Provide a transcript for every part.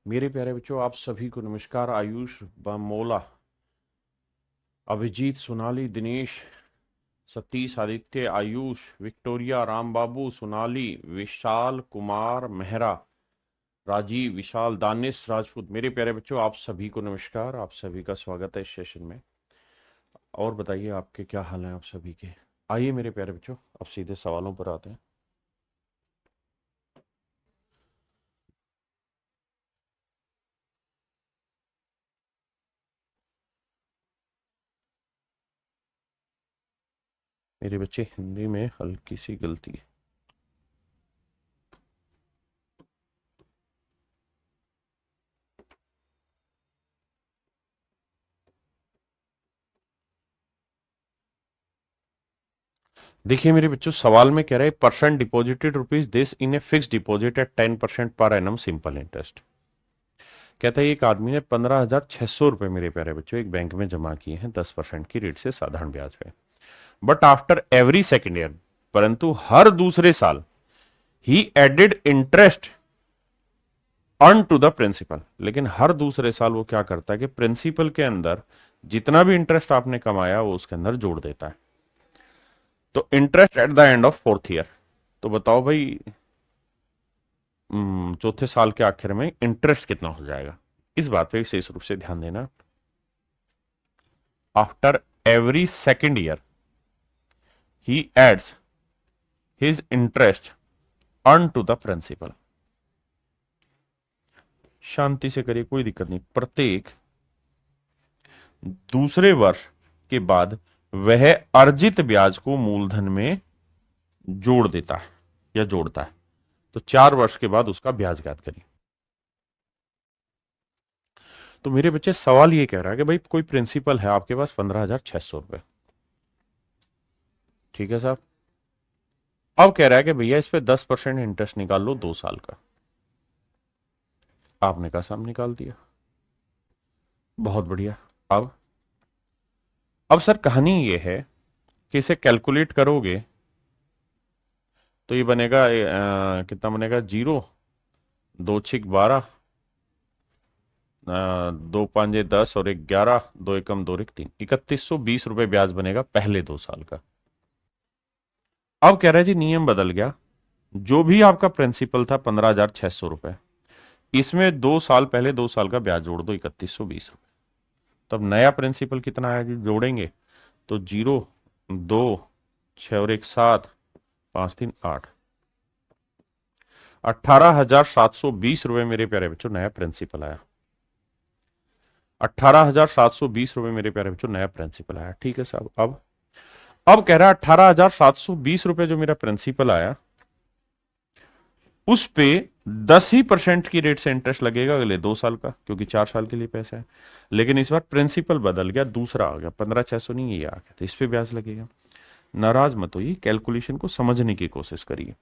मेरे प्यारे बच्चों, आप सभी को नमस्कार। आयुष, मोला, अभिजीत, सोनाली, दिनेश, सतीश, आदित्य, आयुष, विक्टोरिया, राम बाबू, सोनाली, विशाल कुमार मेहरा, राजीव, विशाल, दानिश राजपूत। मेरे प्यारे बच्चों, आप सभी को नमस्कार। आप सभी का स्वागत है इस सेशन में। और बताइए, आपके क्या हाल है आप सभी के। आइए मेरे प्यारे बच्चों, अब सीधे सवालों पर आते हैं। मेरे बच्चे, हिंदी में हल्की सी गलती। देखिए मेरे बच्चों, सवाल में कह रहे हैं percent deposited rupees this in a fix deposit eight 10% per annum simple interest. कहता है एक आदमी ने 15,600 रुपए मेरे प्यारे बच्चों एक बैंक में जमा किए हैं 10% की रेट से साधारण ब्याज पे। But after every second year, परंतु हर दूसरे साल, he added interest earn to the principal. लेकिन हर दूसरे साल वो क्या करता है कि प्रिंसिपल के अंदर जितना भी इंटरेस्ट आपने कमाया वो उसके अंदर जोड़ देता है। तो interest at the end of fourth year. तो बताओ भाई, चौथे साल के आखिर में इंटरेस्ट कितना हो जाएगा। इस बात पे विशेष रूप से ध्यान देना। After every second year he adds his interest earn to the principal. शांति से करिए, कोई दिक्कत नहीं। प्रत्येक दूसरे वर्ष के बाद वह अर्जित ब्याज को मूलधन में जोड़ देता है या जोड़ता है। तो 4 वर्ष के बाद उसका ब्याज ज्ञात करिए। तो मेरे बच्चे, सवाल ये कह रहा है कि भाई कोई प्रिंसिपल है आपके पास 15,600 रुपए। ठीक है साहब। अब कह रहा है कि भैया इस पे 10% इंटरेस्ट निकाल लो 2 साल का। आपने कहा साहब निकाल दिया, बहुत बढ़िया। अब सर कहानी ये है कि इसे कैलकुलेट करोगे तो ये बनेगा कितना बनेगा, 0, 2 6 12, 2 5 10 और 1 11, 2 1 2 3, 3120 रुपए ब्याज बनेगा पहले 2 साल का। अब कह रहा है जी नियम बदल गया। जो भी आपका प्रिंसिपल था 15,600 रुपए, इसमें 2 साल पहले 2 साल का ब्याज जोड़ दो 3120 रुपए। तब नया प्रिंसिपल कितना आया जी, जोड़ेंगे तो 0 2 6 और 1 7, 5 3 8, 18,720 रुपए मेरे प्यारे बच्चों नया प्रिंसिपल आया। 18,720 रुपए मेरे प्यारे बच्चों नया प्रिंसिपल आया। ठीक है साहब। अब कह रहा है 18,720 रुपए जो मेरा प्रिंसिपल आया उस पे 10% की रेट से इंटरेस्ट लगेगा अगले 2 साल का, क्योंकि 4 साल के लिए पैसा है। लेकिन इस बार प्रिंसिपल बदल गया, दूसरा आ गया, 15,600 नहीं, ये आ गया, तो इस पे ब्याज लगेगा। नाराज मत होइए, कैलकुलेशन को समझने की कोशिश करिए।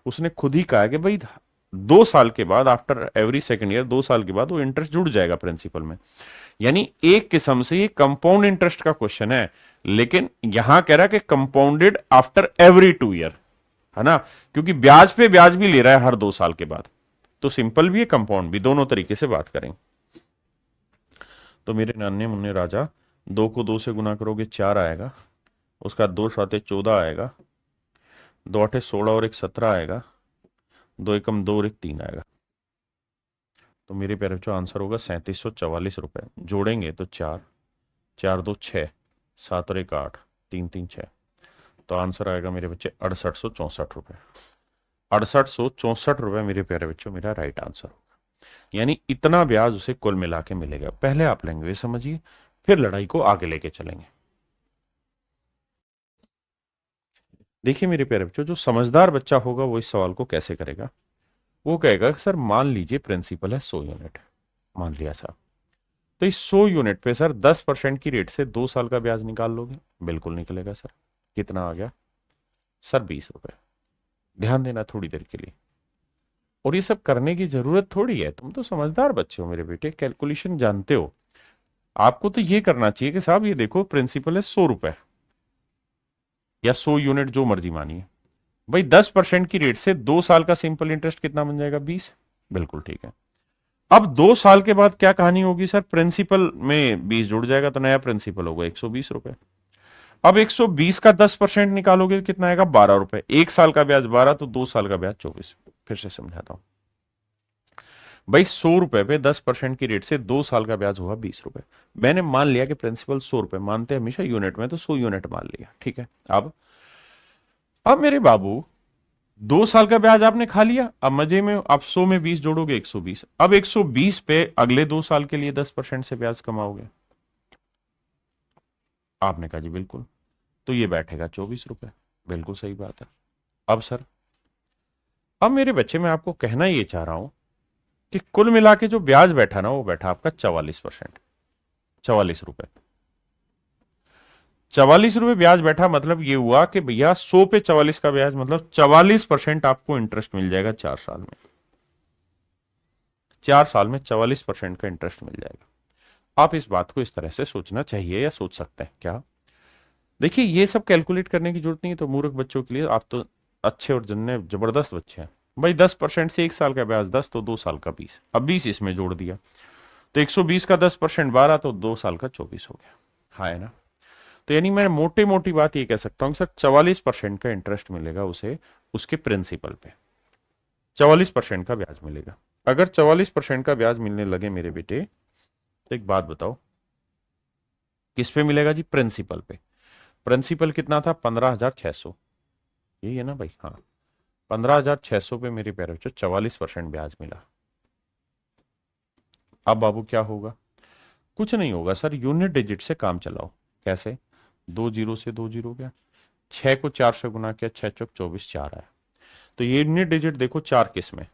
उसने खुद ही कहा कि भाई 2 साल के बाद, आफ्टर एवरी सेकेंड ईयर, 2 साल के बाद वो इंटरेस्ट जुड़ जाएगा प्रिंसिपल में। यानी एक किस्म से ये कंपाउंड इंटरेस्ट का क्वेश्चन है। लेकिन यहां कह रहा है कि कंपाउंडेड आफ्टर एवरी 2 ईयर, है ना, क्योंकि ब्याज पे ब्याज भी ले रहा है हर 2 साल के बाद। तो सिंपल भी है, कंपाउंड भी, दोनों तरीके से बात करें। तो मेरे नन्हे मुन्ने राजा, 2 को 2 से गुना करोगे 4 आएगा, उसका 2 7 14 आएगा, 2 8 16 और 1 17 आएगा, 2 1 2 और 1 3 आएगा। तो मेरे प्यारे बच्चों आंसर होगा 3744 रुपए। जोड़ेंगे तो 4 4 2 6, 7 और 1 8, 3 3 6। तो आंसर आएगा मेरे बच्चे 6864 रुपए। 6864 रुपए मेरे प्यारे बच्चों मेरा राइट आंसर होगा। यानी इतना ब्याज उसे कुल मिला के मिलेगा। पहले आप लैंग्वेज समझिए, फिर लड़ाई को आगे लेके चलेंगे। देखिए मेरे प्यारे बच्चों, जो समझदार बच्चा होगा वो इस सवाल को कैसे करेगा। वो कहेगा सर मान लीजिए प्रिंसिपल है 100 यूनिट, मान लिया साहब। तो इस 100 यूनिट पे सर 10% की रेट से 2 साल का ब्याज निकाल लोगे। बिल्कुल निकलेगा सर। कितना आ गया सर, 20 रुपए। ध्यान देना थोड़ी देर के लिए। और ये सब करने की जरूरत थोड़ी है, तुम तो समझदार बच्चे हो मेरे बेटे, कैलकुलेशन जानते हो। आपको तो ये करना चाहिए कि साहब ये देखो प्रिंसिपल है 100 रुपए या 100 यूनिट, जो मर्जी मानिए भाई, 10% की रेट से 2 साल का सिंपल इंटरेस्ट कितना बन जाएगा, 20। बिल्कुल ठीक है। अब 2 साल के बाद क्या कहानी होगी सर, प्रिंसिपल में 20 जुड़ जाएगा तो नया प्रिंसिपल होगा 120 रुपए। अब 120 का 10% निकालोगे कितना आएगा, 12 रुपए। 1 साल का ब्याज 12, तो 2 साल का ब्याज 24। फिर से समझाता हूं भाई, 100 रुपए पे 10% की रेट से 2 साल का ब्याज हुआ 20 रुपए। मैंने मान लिया कि प्रिंसिपल 100 रुपए, मानते हैं हमेशा यूनिट में, तो 100 यूनिट मान लिया, ठीक है। अब मेरे बाबू, 2 साल का ब्याज आपने खा लिया, अब मजे में आप 100 में 20 जोड़ोगे 120। अब 120 पे अगले 2 साल के लिए 10% से ब्याज कमाओगे। आपने कहा जी बिल्कुल, तो ये बैठेगा 24 रुपए। बिल्कुल सही बात है। अब सर, अब मेरे बच्चे, मैं आपको कहना ये चाह रहा हूं कि कुल मिला के जो ब्याज बैठा ना, वो बैठा आपका 44%। 44 रुपए, 44 रुपए ब्याज बैठा, मतलब ये हुआ कि भैया 100 पे 44 का ब्याज, मतलब 44% आपको इंटरेस्ट मिल जाएगा 4 साल में। 4 साल में 44% का इंटरेस्ट मिल जाएगा। आप इस बात को इस तरह से सोचना चाहिए या सोच सकते हैं क्या? देखिए, ये सब कैलकुलेट करने की जरूरत नहीं है, तो मूर्ख बच्चों के लिए। आप तो अच्छे और जन्ने जबरदस्त बच्चे हैं भाई। 10% से 1 साल का ब्याज 10, तो 2 साल का 20। अब 20 इसमें जोड़ दिया, तो 120 का 10% 12, तो 2 साल का 24 हो गया। हाँ, है ना? तो यानी मैं मोटी मोटी बात ये कह सकता हूँ सर, 44% का इंटरेस्ट मिलेगा उसे, उसके प्रिंसिपल पे 44% का ब्याज मिलेगा। अगर 44% का ब्याज मिलने लगे मेरे बेटे, तो एक बात बताओ, किस पे मिलेगा जी? प्रिंसिपल पे। प्रिंसिपल कितना था? 15,600। यही है ना भाई? हाँ, 15,600 पे मेरे प्यारे बच्चों 44% ब्याज मिला। अब बाबू क्या होगा? कुछ नहीं होगा सर, यूनिट डिजिट से काम चलाओ। कैसे? 2 जीरो से 2 जीरो गया, 6 को 4 से गुना किया, 6 चौक 24, 4 आया। तो ये यूनिट डिजिट देखो, 4 किस में?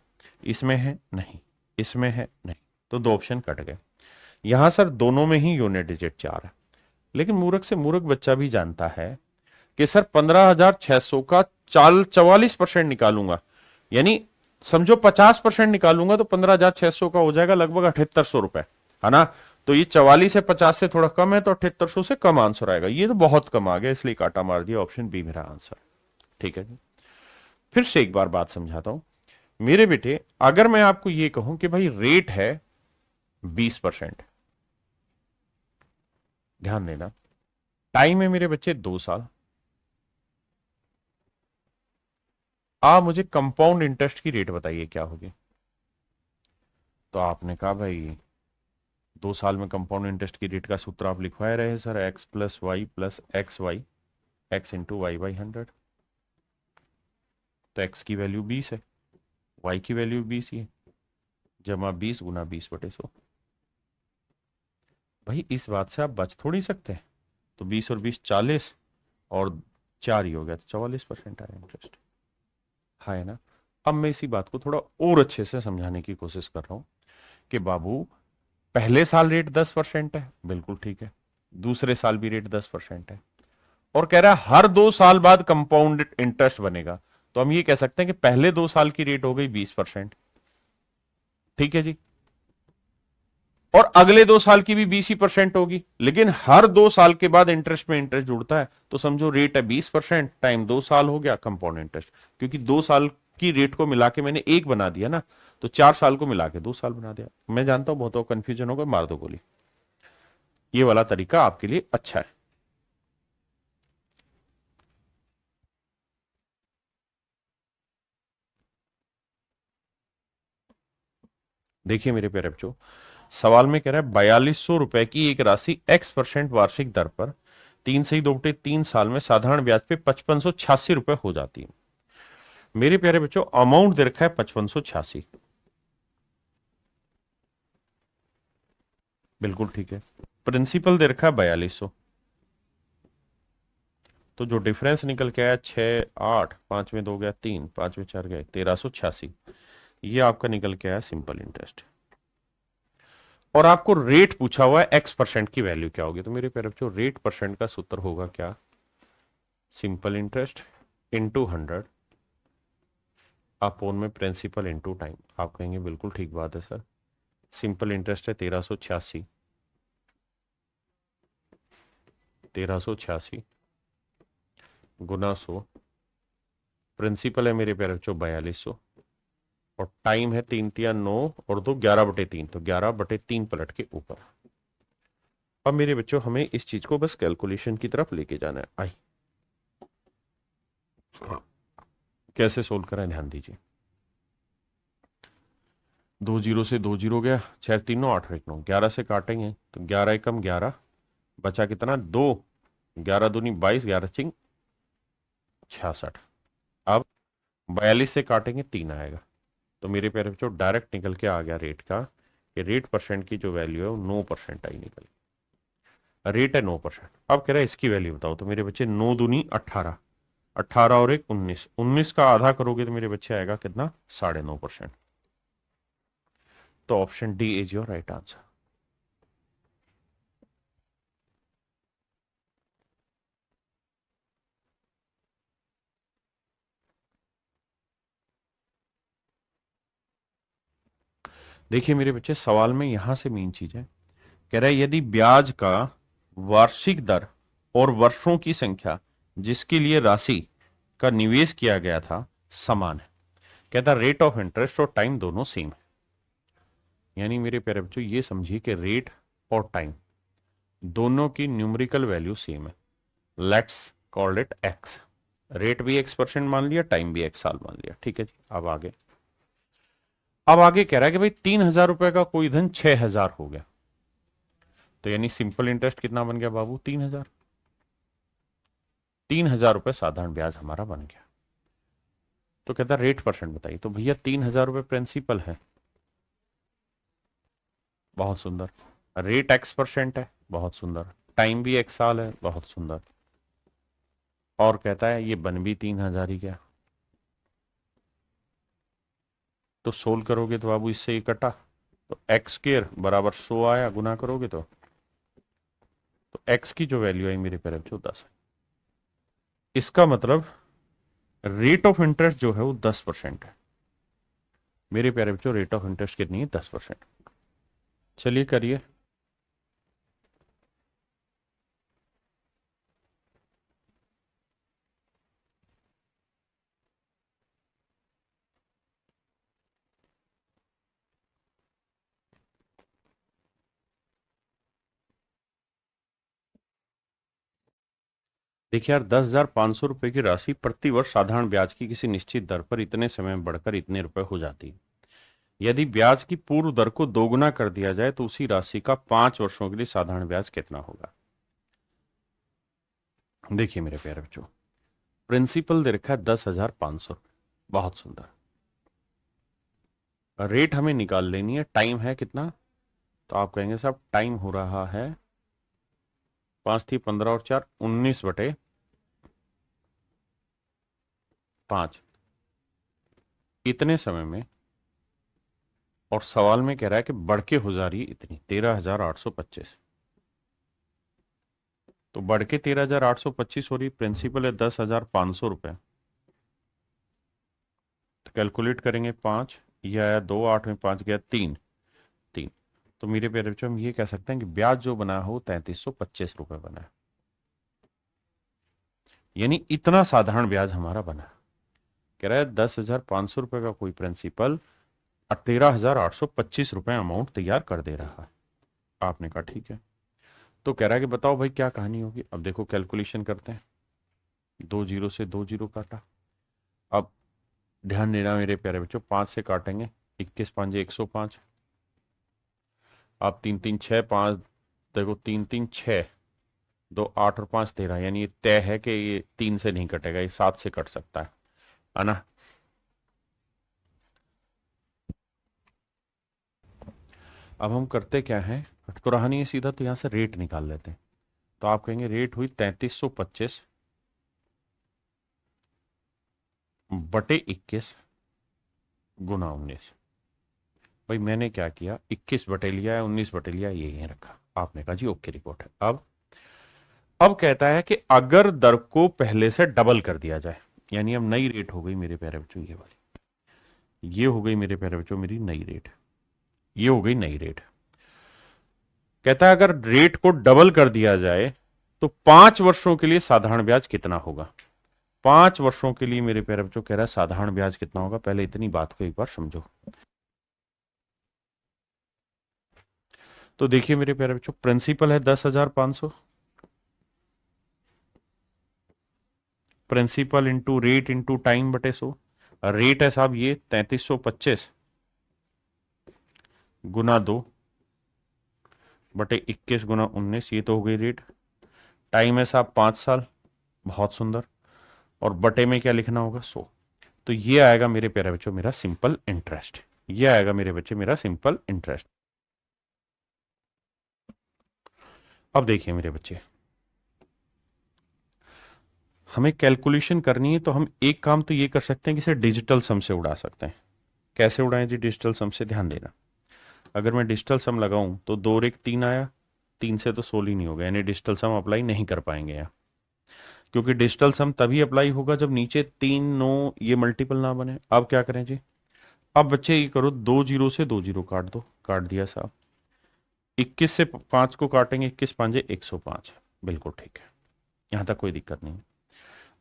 इसमें है नहीं, इसमें है नहीं, तो 2 ऑप्शन कट गए। यहां सर दोनों में ही यूनिट डिजिट 4 है। लेकिन मूर्ख से मूर्ख बच्चा भी जानता है कि सर 15,600 का 44% निकालूंगा, यानी समझो 50% निकालूंगा, तो 15,600 का हो जाएगा लगभग 7800 रुपए, है ना? तो ये 44 है, 50 से थोड़ा कम है, तो 7800 से कम आंसर आएगा। ये तो बहुत कम आ गया, इसलिए काटा मार दिया, ऑप्शन बी मेरा आंसर। ठीक है जी। फिर से एक बार बात समझाता हूं मेरे बेटे। अगर मैं आपको ये कहूं कि भाई रेट है 20%, ध्यान देना, टाइम है मेरे बच्चे 2 साल, आप मुझे कंपाउंड इंटरेस्ट की रेट बताइए क्या होगी। तो आपने कहा भाई, 2 साल में कंपाउंड इंटरेस्ट की रेट का सूत्र आप लिखवाए रहे sir, X plus Y plus X Y, X into Y by 100। तो एक्स की वैल्यू 20 है, वाई की वैल्यू 20 ही है, जमा 20 गुना 20/100। भाई इस बात से आप बच थोड़ी सकते हैं। तो 20 और 20 40, और 4 ही हो गया, तो 44% आया इंटरेस्ट। हाँ, है ना? अब मैं इसी बात को थोड़ा और अच्छे से समझाने की कोशिश कर रहा हूं कि बाबू, पहले साल रेट 10% है, बिल्कुल ठीक है। दूसरे साल भी रेट 10% है, और कह रहा है हर 2 साल बाद कंपाउंड इंटरेस्ट बनेगा। तो हम ये कह सकते हैं कि पहले 2 साल की रेट हो गई 20%, ठीक है जी, और अगले 2 साल की भी 20% होगी। लेकिन हर 2 साल के बाद इंटरेस्ट में इंटरेस्ट जुड़ता है, तो समझो रेट है 20%, टाइम 2 साल हो गया, कंपाउंड इंटरेस्ट। क्योंकि 2 साल की रेट को मिला के मैंने एक बना दिया ना, तो 4 साल को मिला के 2 साल बना दिया। मैं जानता हूं बहुत कंफ्यूजन होगा, मार दो गोली। ये वाला तरीका आपके लिए अच्छा है। देखिए मेरे प्यारे बच्चों, सवाल में कह रहा है 4200 रुपए की एक राशि x% वार्षिक दर पर 3 साल में साधारण ब्याज पे 5586 रुपए हो जाती है। मेरे प्यारे बच्चों, अमाउंट दे रखा है 5586। बिल्कुल ठीक है। प्रिंसिपल दे रखा है 4200। तो जो डिफरेंस निकल के आया, 6 8, 5 में 2 गया 3, 5 में 4 गए 1386, ये आपका निकल के आया सिंपल इंटरेस्ट। और आपको रेट पूछा हुआ है x% की वैल्यू क्या होगी। तो मेरे प्यारे बच्चों, रेट परसेंट का सूत्र होगा क्या? सिंपल इंटरेस्ट इंटू 100 अपोन में प्रिंसिपल इंटू टाइम। आप कहेंगे बिल्कुल ठीक बात है सर, सिंपल इंटरेस्ट है 1386, 1386 गुना 100, प्रिंसिपल है मेरे प्यारे बच्चों 4200, और टाइम है 3 × 3 = 9 और 2 11/3, तो 11/3 पलट के ऊपर। अब मेरे बच्चों हमें इस चीज को बस कैलकुलेशन की तरफ लेके जाना है। आई कैसे सोल्व करें ध्यान दीजिए। 2 जीरो से 2 जीरो गया, 6 3 9 8 1 9, 11 से काटेंगे तो 11 एकम 11, बचा कितना 2, 11 दूनी 22, 11 चिंग 66। अब 42 से काटेंगे 3 आएगा। तो मेरे प्यारे बच्चों डायरेक्ट निकल के आ गया रेट का कि रेट परसेंट की जो वैल्यू है वो 9% आई निकल। रेट है 9%। अब कह रहा है इसकी वैल्यू बताओ, तो मेरे बच्चे 9 दूनी 18, 18 और 1 19, 19 का आधा करोगे तो मेरे बच्चे आएगा कितना 9.5%। तो option D is your right answer. देखिए मेरे बच्चे सवाल में यहां से मेन चीज है, कह रहा है यदि ब्याज का वार्षिक दर और वर्षों की संख्या जिसके लिए राशि का निवेश किया गया था समान है, कहता रेट ऑफ इंटरेस्ट और टाइम दोनों सेम है। यानी मेरे प्यारे बच्चों ये समझिए कि रेट और टाइम दोनों की न्यूमेरिकल वैल्यू सेम है। Let's call it x. Rate भी x% मान लिया, टाइम भी x साल मान लिया, ठीक है जी। अब आगे कह रहा है कि भाई 3,000 रुपए का कोई धन 6,000 हो गया, तो यानी सिंपल इंटरेस्ट कितना बन गया बाबू 3,000। 3,000 रुपए साधारण ब्याज हमारा बन गया। तो कहता रेट परसेंट बताइए, तो भैया 3,000 रुपए प्रिंसिपल है, बहुत सुंदर। रेट x% है, बहुत सुंदर। टाइम भी x साल है, बहुत सुंदर। और कहता है ये बन भी 3,000 ही गया। तो सोल्व करोगे तो बाबू इससे ये कटा, तो x² बराबर 100 आया, गुना करोगे तो x की जो वैल्यू आई मेरे प्यारे बच्चों 10 है। इसका मतलब रेट ऑफ इंटरेस्ट जो है वो 10% है। मेरे प्यारे बच्चों रेट ऑफ इंटरेस्ट कितनी है 10%। चलिए करिए। देखिए यार 10,500 रुपए की राशि प्रति वर्ष साधारण ब्याज की किसी निश्चित दर पर इतने समय में बढ़कर इतने रुपए हो जाती है। यदि ब्याज की पूर्व दर को दोगुना कर दिया जाए तो उसी राशि का 5 वर्षों के लिए साधारण ब्याज कितना होगा। देखिए मेरे प्यारे बच्चों प्रिंसिपल दे रखा है 10,500, बहुत सुंदर। रेट हमें निकाल लेनी है, टाइम है कितना, तो आप कहेंगे साहब टाइम हो रहा है 5 थी 15 और 4 19/5 इतने समय में। और सवाल में कह रहा है कि बढ़ के हो जा रही है इतनी 13,825, तो बढ़ के 13,825 हो रही, प्रिंसिपल है 10,500 रुपए। तो कैलकुलेट करेंगे 5, यह आया 2, 8 में 5 गया 3, 3। तो मेरे प्यारे बच्चों हम ये कह सकते हैं कि ब्याज जो बना हो 3,325 रुपए बना है, यानी इतना साधारण ब्याज हमारा बना। कह रहा है 10,500 रुपए का कोई प्रिंसिपल 13,825 रुपए अमाउंट तैयार कर दे रहा है। आपने कहा ठीक है। तो कह रहा है कि बताओ भाई क्या कहानी होगी। अब देखो कैलकुलेशन करते हैं। 2 जीरो से 2 जीरो काटा। अब ध्यान देना मेरे प्यारे बच्चों 5 से काटेंगे, 21 5 105। अब 3 3 6 5, देखो 3 3 6, 2 8 और 5 13, यानी ये तय है कि ये 3 से नहीं कटेगा, ये 7 से कट सकता है ना। अब हम करते क्या है, कट तो रहा नहीं है सीधा, तो यहां से रेट निकाल लेते हैं। तो आप कहेंगे रेट हुई 3,325 बटे 21 गुना 19। भाई मैंने क्या किया, 21 बटे लिया है, 19 बटे लिया, ये यहीं रखा। आपने कहा जी ओके रिपोर्ट है। अब कहता है कि अगर दर को पहले से डबल कर दिया जाए, यानी अब नई रेट हो गई मेरे प्यारे बच्चों, ये वाली, ये हो गई मेरे प्यारे बच्चों मेरी नई रेट, ये हो गई नई रेट। कहता है अगर रेट को डबल कर दिया जाए तो 5 वर्षों के लिए साधारण ब्याज कितना होगा। 5 वर्षों के लिए मेरे प्यारे बच्चों कह रहा है साधारण ब्याज कितना होगा, पहले इतनी बात को एक बार समझो। तो देखिए मेरे प्यारे बच्चों, प्रिंसिपल है 10,500, principal into rate into time बटे 100। रेट है साहब ये 3325 गुना 2 बटे 21 गुना 19, ये तो हो गई रेट। टाइम है साहब 5 साल, बहुत सुंदर। और बटे में क्या लिखना होगा, 100। तो ये आएगा मेरे प्यारे बच्चों मेरा सिंपल इंटरेस्ट, ये आएगा मेरे बच्चे मेरा सिंपल इंटरेस्ट। अब देखिए मेरे बच्चे, हमें कैलकुलेशन करनी है तो हम एक काम तो ये कर सकते हैं कि इसे डिजिटल सम से उड़ा सकते हैं। कैसे उड़ाएं जी डिजिटल सम से, ध्यान देना। अगर मैं डिजिटल सम लगाऊं तो 2 और 1 3 आया, 3 से तो 16 ही नहीं होगा, यानी डिजिटल सम अप्लाई नहीं कर पाएंगे यहाँ, क्योंकि डिजिटल सम तभी अप्लाई होगा जब नीचे 3 9 ये मल्टीपल ना बने। अब क्या करें जी, अब बच्चे ये करो, 2 जीरो से 2 जीरो काट दो, काट दिया साहब। 21 से 5 को काटेंगे, 21 5 105, बिल्कुल ठीक है, यहां तक कोई दिक्कत नहीं।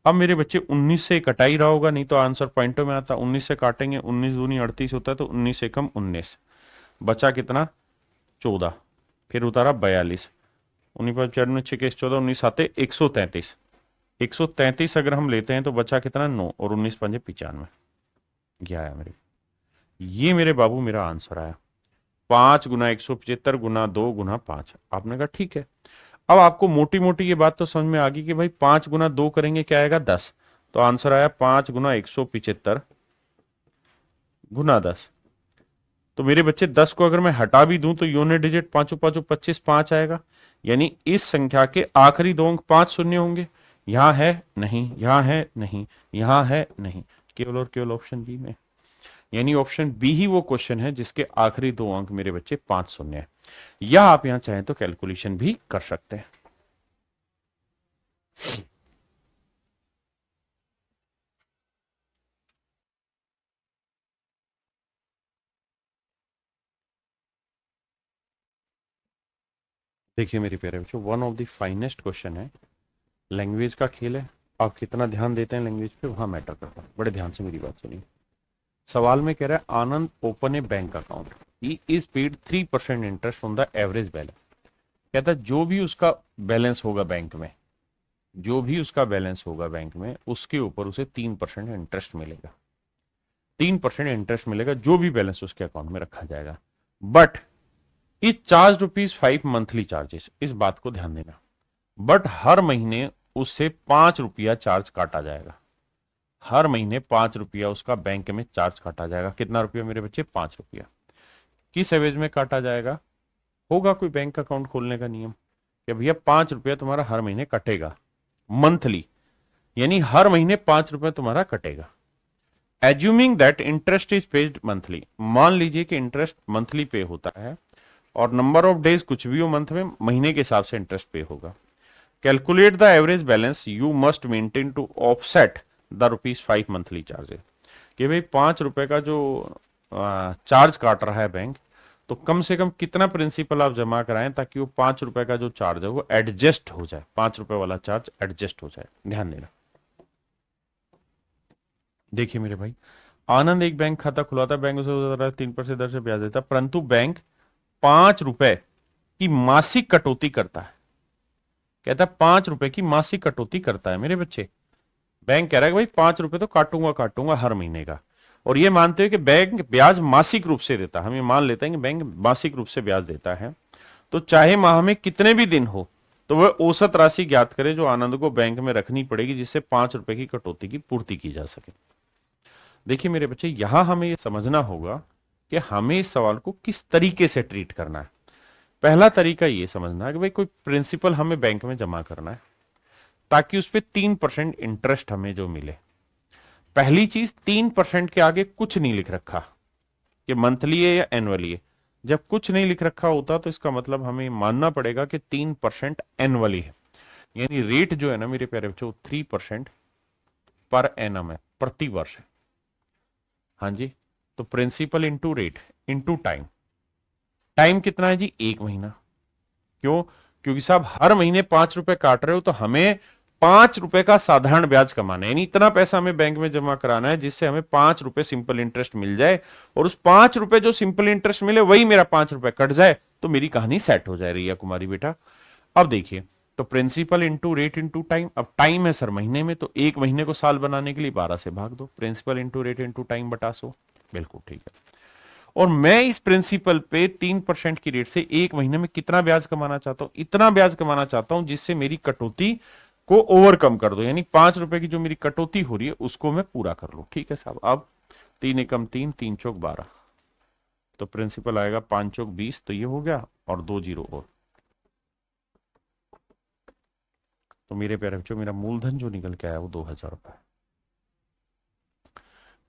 अब मेरे बच्चे 19 से कटा ही रहा होगा, नहीं तो आंसर पॉइंटों में आता। 19 से काटेंगे, 19 दूनी 38 होता है, तो 19 से कम 19, बचा कितना 14, फिर उतारा 42, 19 5 4 6 के 14, 19 साते 133, 133 अगर हम लेते हैं तो बचा कितना 9, और 19 पंजे 95, ये आया मेरे, ये मेरे बाबू मेरा आंसर आया। 5 गुना 175 गुना 2 गुना 5। आपने कहा ठीक है। अब आपको मोटी मोटी ये बात तो समझ में आ गई कि भाई 5 गुना 2 करेंगे क्या आएगा 10, तो आंसर आया 5 गुना 175 गुना 10। तो मेरे बच्चे 10 को अगर मैं हटा भी दूं तो यूनिट डिजिट 5 5 25 5 आएगा, यानी इस संख्या के आखिरी 2 अंक 5 शून्य होंगे। यहां है नहीं, यहां है नहीं, यहां है नहीं, केवल और केवल ऑप्शन बी में, यानी ऑप्शन बी ही वो क्वेश्चन है जिसके आखिरी 2 अंक मेरे बच्चे 5 शून्य है। या आप यहां चाहें तो कैलकुलेशन भी कर सकते हैं। देखिए मेरे प्यारे बच्चों, one of the finest question है, लैंग्वेज का खेल है। आप कितना ध्यान देते हैं लैंग्वेज पे वहां मैटर करता है। बड़े ध्यान से मेरी बात सुनिए। सवाल में कह रहा है Anand open a bank account, he is paid 3% interest on the average balance. कहता है जो भी उसका बैलेंस होगा बैंक में, जो भी उसका बैलेंस होगा बैंक में, उसके ऊपर उसे 3% इंटरेस्ट मिलेगा। 3% इंटरेस्ट मिलेगा जो भी बैलेंस उसके अकाउंट में रखा जाएगा। But is charge ₹5 monthly charges, इस बात को ध्यान देना। बट हर महीने उससे 5 रुपया चार्ज काटा जाएगा, हर महीने 5 रुपया उसका बैंक में चार्ज काटा जाएगा। कितना रुपया मेरे बच्चे, 5 रुपया। किस एवज में काटा जाएगा, होगा कोई बैंक अकाउंट खोलने का नियम कि भैया 5 रुपया तुम्हारा हर महीने कटेगा मंथली, यानी हर महीने 5 रुपया तुम्हारा कटेगा। Assuming that interest is paid monthly, मान लीजिए कि इंटरेस्ट मंथली पे होता है और नंबर ऑफ डेज कुछ भी हो मंथ में, महीने के हिसाब से इंटरेस्ट पे होगा। Calculate the average balance you must maintain to offset the ₹5 monthly charges, कि भाई 5 रुपए का जो चार्ज काट रहा है बैंक, तो कम से कम कितना प्रिंसिपल आप जमा कराएं ताकि वो 5 रुपए का जो चार्ज है वो एडजस्ट हो जाए, 5 रुपए वाला चार्ज एडजस्ट हो जाए। ध्यान देना। देखिए मेरे भाई, आनंद एक बैंक खाता खुलवाता है, बैंक उसे 3% दर से ब्याज देता है, परंतु बैंक 5 रुपए की मासिक कटौती करता है। कहता है 5 रुपए की मासिक कटौती करता है मेरे बच्चे। बैंक कह रहा है कि भाई 5 रुपए तो काटूंगा काटूंगा हर महीने का, और ये मानते हुए कि बैंक ब्याज मासिक रूप से देता है, हम ये मान लेते हैं कि बैंक मासिक रूप से ब्याज देता है, तो चाहे माह में कितने भी दिन हो तो वह औसत राशि ज्ञात करे जो आनंद को बैंक में रखनी पड़ेगी, जिससे 5 रुपए की कटौती की पूर्ति की जा सके। देखिए मेरे बच्चे, यहां हमें यह समझना होगा कि हमें इस सवाल को किस तरीके से ट्रीट करना है। पहला तरीका यह समझना है कि भाई कोई प्रिंसिपल हमें बैंक में जमा करना है ताकि उस पर 3% इंटरेस्ट हमें जो मिले। पहली चीज, 3% के आगे कुछ नहीं लिख रखा कि मंथली है या एनुअली है। जब कुछ नहीं लिख रखा होता तो इसका मतलब हमें मानना पड़ेगा कि 3% एनुअली है, यानी रेट जो है ना मेरे प्यारे बच्चों 3% पर एनम है, प्रति वर्ष है। हाँ जी, तो principal into rate into time. Time कितना है जी, 1 महीना। क्यों, क्योंकि साहब हर महीने 5 रुपए काट रहे हो तो हमें ₹5 का साधारण ब्याज कमाना है, यानी इतना पैसा हमें बैंक में जमा कराना है जिससे हमें ₹5 सिंपल इंटरेस्ट मिल जाए, और उस ₹5 जो सिंपल इंटरेस्ट मिले वही मेरा ₹5 कट जाए, तो मेरी कहानी सेट हो जाए रिया कुमारी बेटा। अब देखिए, तो principal into rate into time, अब टाइम है सर महीने में, तो 1 महीने को साल बनाने के लिए 12 से भाग दो, principal into rate into time बटा 100, बिल्कुल ठीक है। और मैं इस प्रिंसिपल पे 3% की रेट से 1 महीने में कितना ब्याज कमाना चाहता हूं, इतना ब्याज कमाना चाहता हूं जिससे मेरी कटौती को ओवरकम कर दो, यानी ₹5 की जो मेरी कटौती हो रही है उसको मैं पूरा कर लूं। ठीक है साहब, अब 3 एकम 3, 3 चौक 12, तो प्रिंसिपल आएगा 5 चौक 20, तो ये हो गया, और 2 जीरो और, तो मेरे प्यारे बच्चों मेरा मूलधन जो निकल के आया वो ₹2000।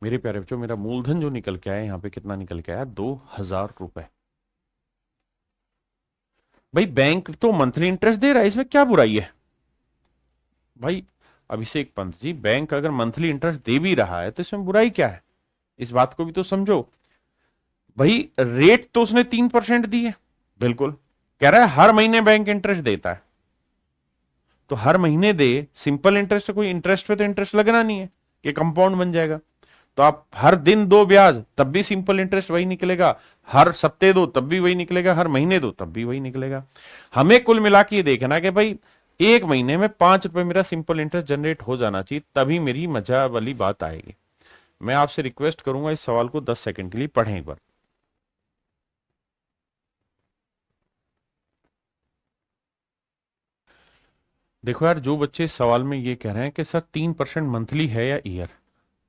मेरे प्यारे बच्चों मेरा मूलधन जो निकल के आया यहाँ पे कितना निकल के आया, ₹2000। भाई बैंक तो मंथली इंटरेस्ट दे रहा है, इसमें क्या बुराई है भाई? अभिषेक पंत जी, बैंक अगर मंथली इंटरेस्ट दे भी रहा है तो इसमें बुराई क्या है? इस बात को भी तो समझो भाई। रेट तो उसने 3% दी है, बिल्कुल कह रहा है हर महीने बैंक इंटरेस्ट देता है, तो हर महीने दे, सिंपल इंटरेस्ट, कोई इंटरेस्ट पे तो इंटरेस्ट लगना नहीं है कि कंपाउंड बन जाएगा। तो आप हर दिन दो ब्याज तब भी सिंपल इंटरेस्ट वही निकलेगा, हर सप्ते दो तब भी वही निकलेगा, हर महीने दो तब भी वही निकलेगा। हमें कुल मिला के ये देखना कि भाई 1 महीने में ₹5 मेरा सिंपल इंटरेस्ट जनरेट हो जाना चाहिए, तभी मेरी मजा वाली बात आएगी। मैं आपसे रिक्वेस्ट करूंगा इस सवाल को 10 सेकंड के लिए पढ़ें एक बार। देखो यार, जो बच्चे इस सवाल में ये कह रहे हैं कि सर 3% मंथली है या ईयर,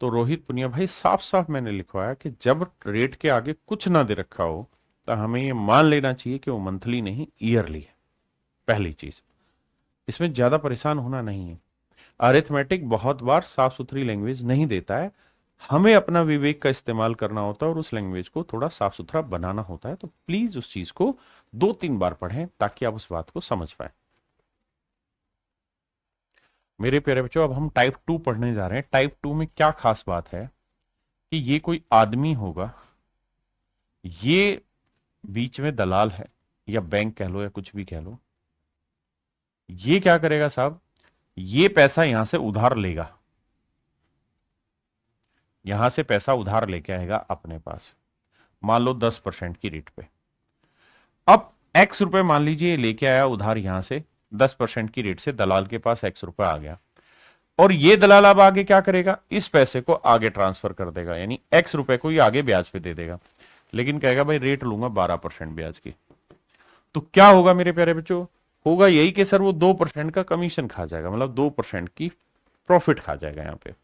तो रोहित पुनिया भाई साफ साफ मैंने लिखवाया कि जब रेट के आगे कुछ ना दे रखा हो तो हमें ये मान लेना चाहिए कि वो मंथली नहीं ईयरली है। पहली चीज, इसमें ज्यादा परेशान होना नहीं है। अरिथमेटिक बहुत बार साफ सुथरी लैंग्वेज नहीं देता है, हमें अपना विवेक का इस्तेमाल करना होता है और उस लैंग्वेज को थोड़ा साफ सुथरा बनाना होता है। तो प्लीज उस चीज को 2-3 बार पढ़ें ताकि आप उस बात को समझ पाए। मेरे प्यारे बच्चों, अब हम टाइप 2 पढ़ने जा रहे हैं। टाइप 2 में क्या खास बात है कि ये कोई आदमी होगा, ये बीच में दलाल है, या बैंक कह लो या कुछ भी कह लो। ये क्या करेगा साहब, ये पैसा यहां से उधार लेगा, यहां से पैसा उधार लेके आएगा अपने पास, मान लो 10% की रेट पे। अब ₹X मान लीजिए लेके आया उधार यहां से 10% की रेट से, दलाल के पास ₹X आ गया, और ये दलाल अब आगे क्या करेगा, इस पैसे को आगे ट्रांसफर कर देगा, यानी ₹X को ही आगे ब्याज पे दे देगा, लेकिन कहेगा भाई रेट लूंगा 12% ब्याज की। तो क्या होगा मेरे प्यारे बच्चों, होगा यही कि सर वो 2% का कमीशन खा जाएगा, मतलब 2% की प्रॉफिट खा जाएगा यहाँ पे।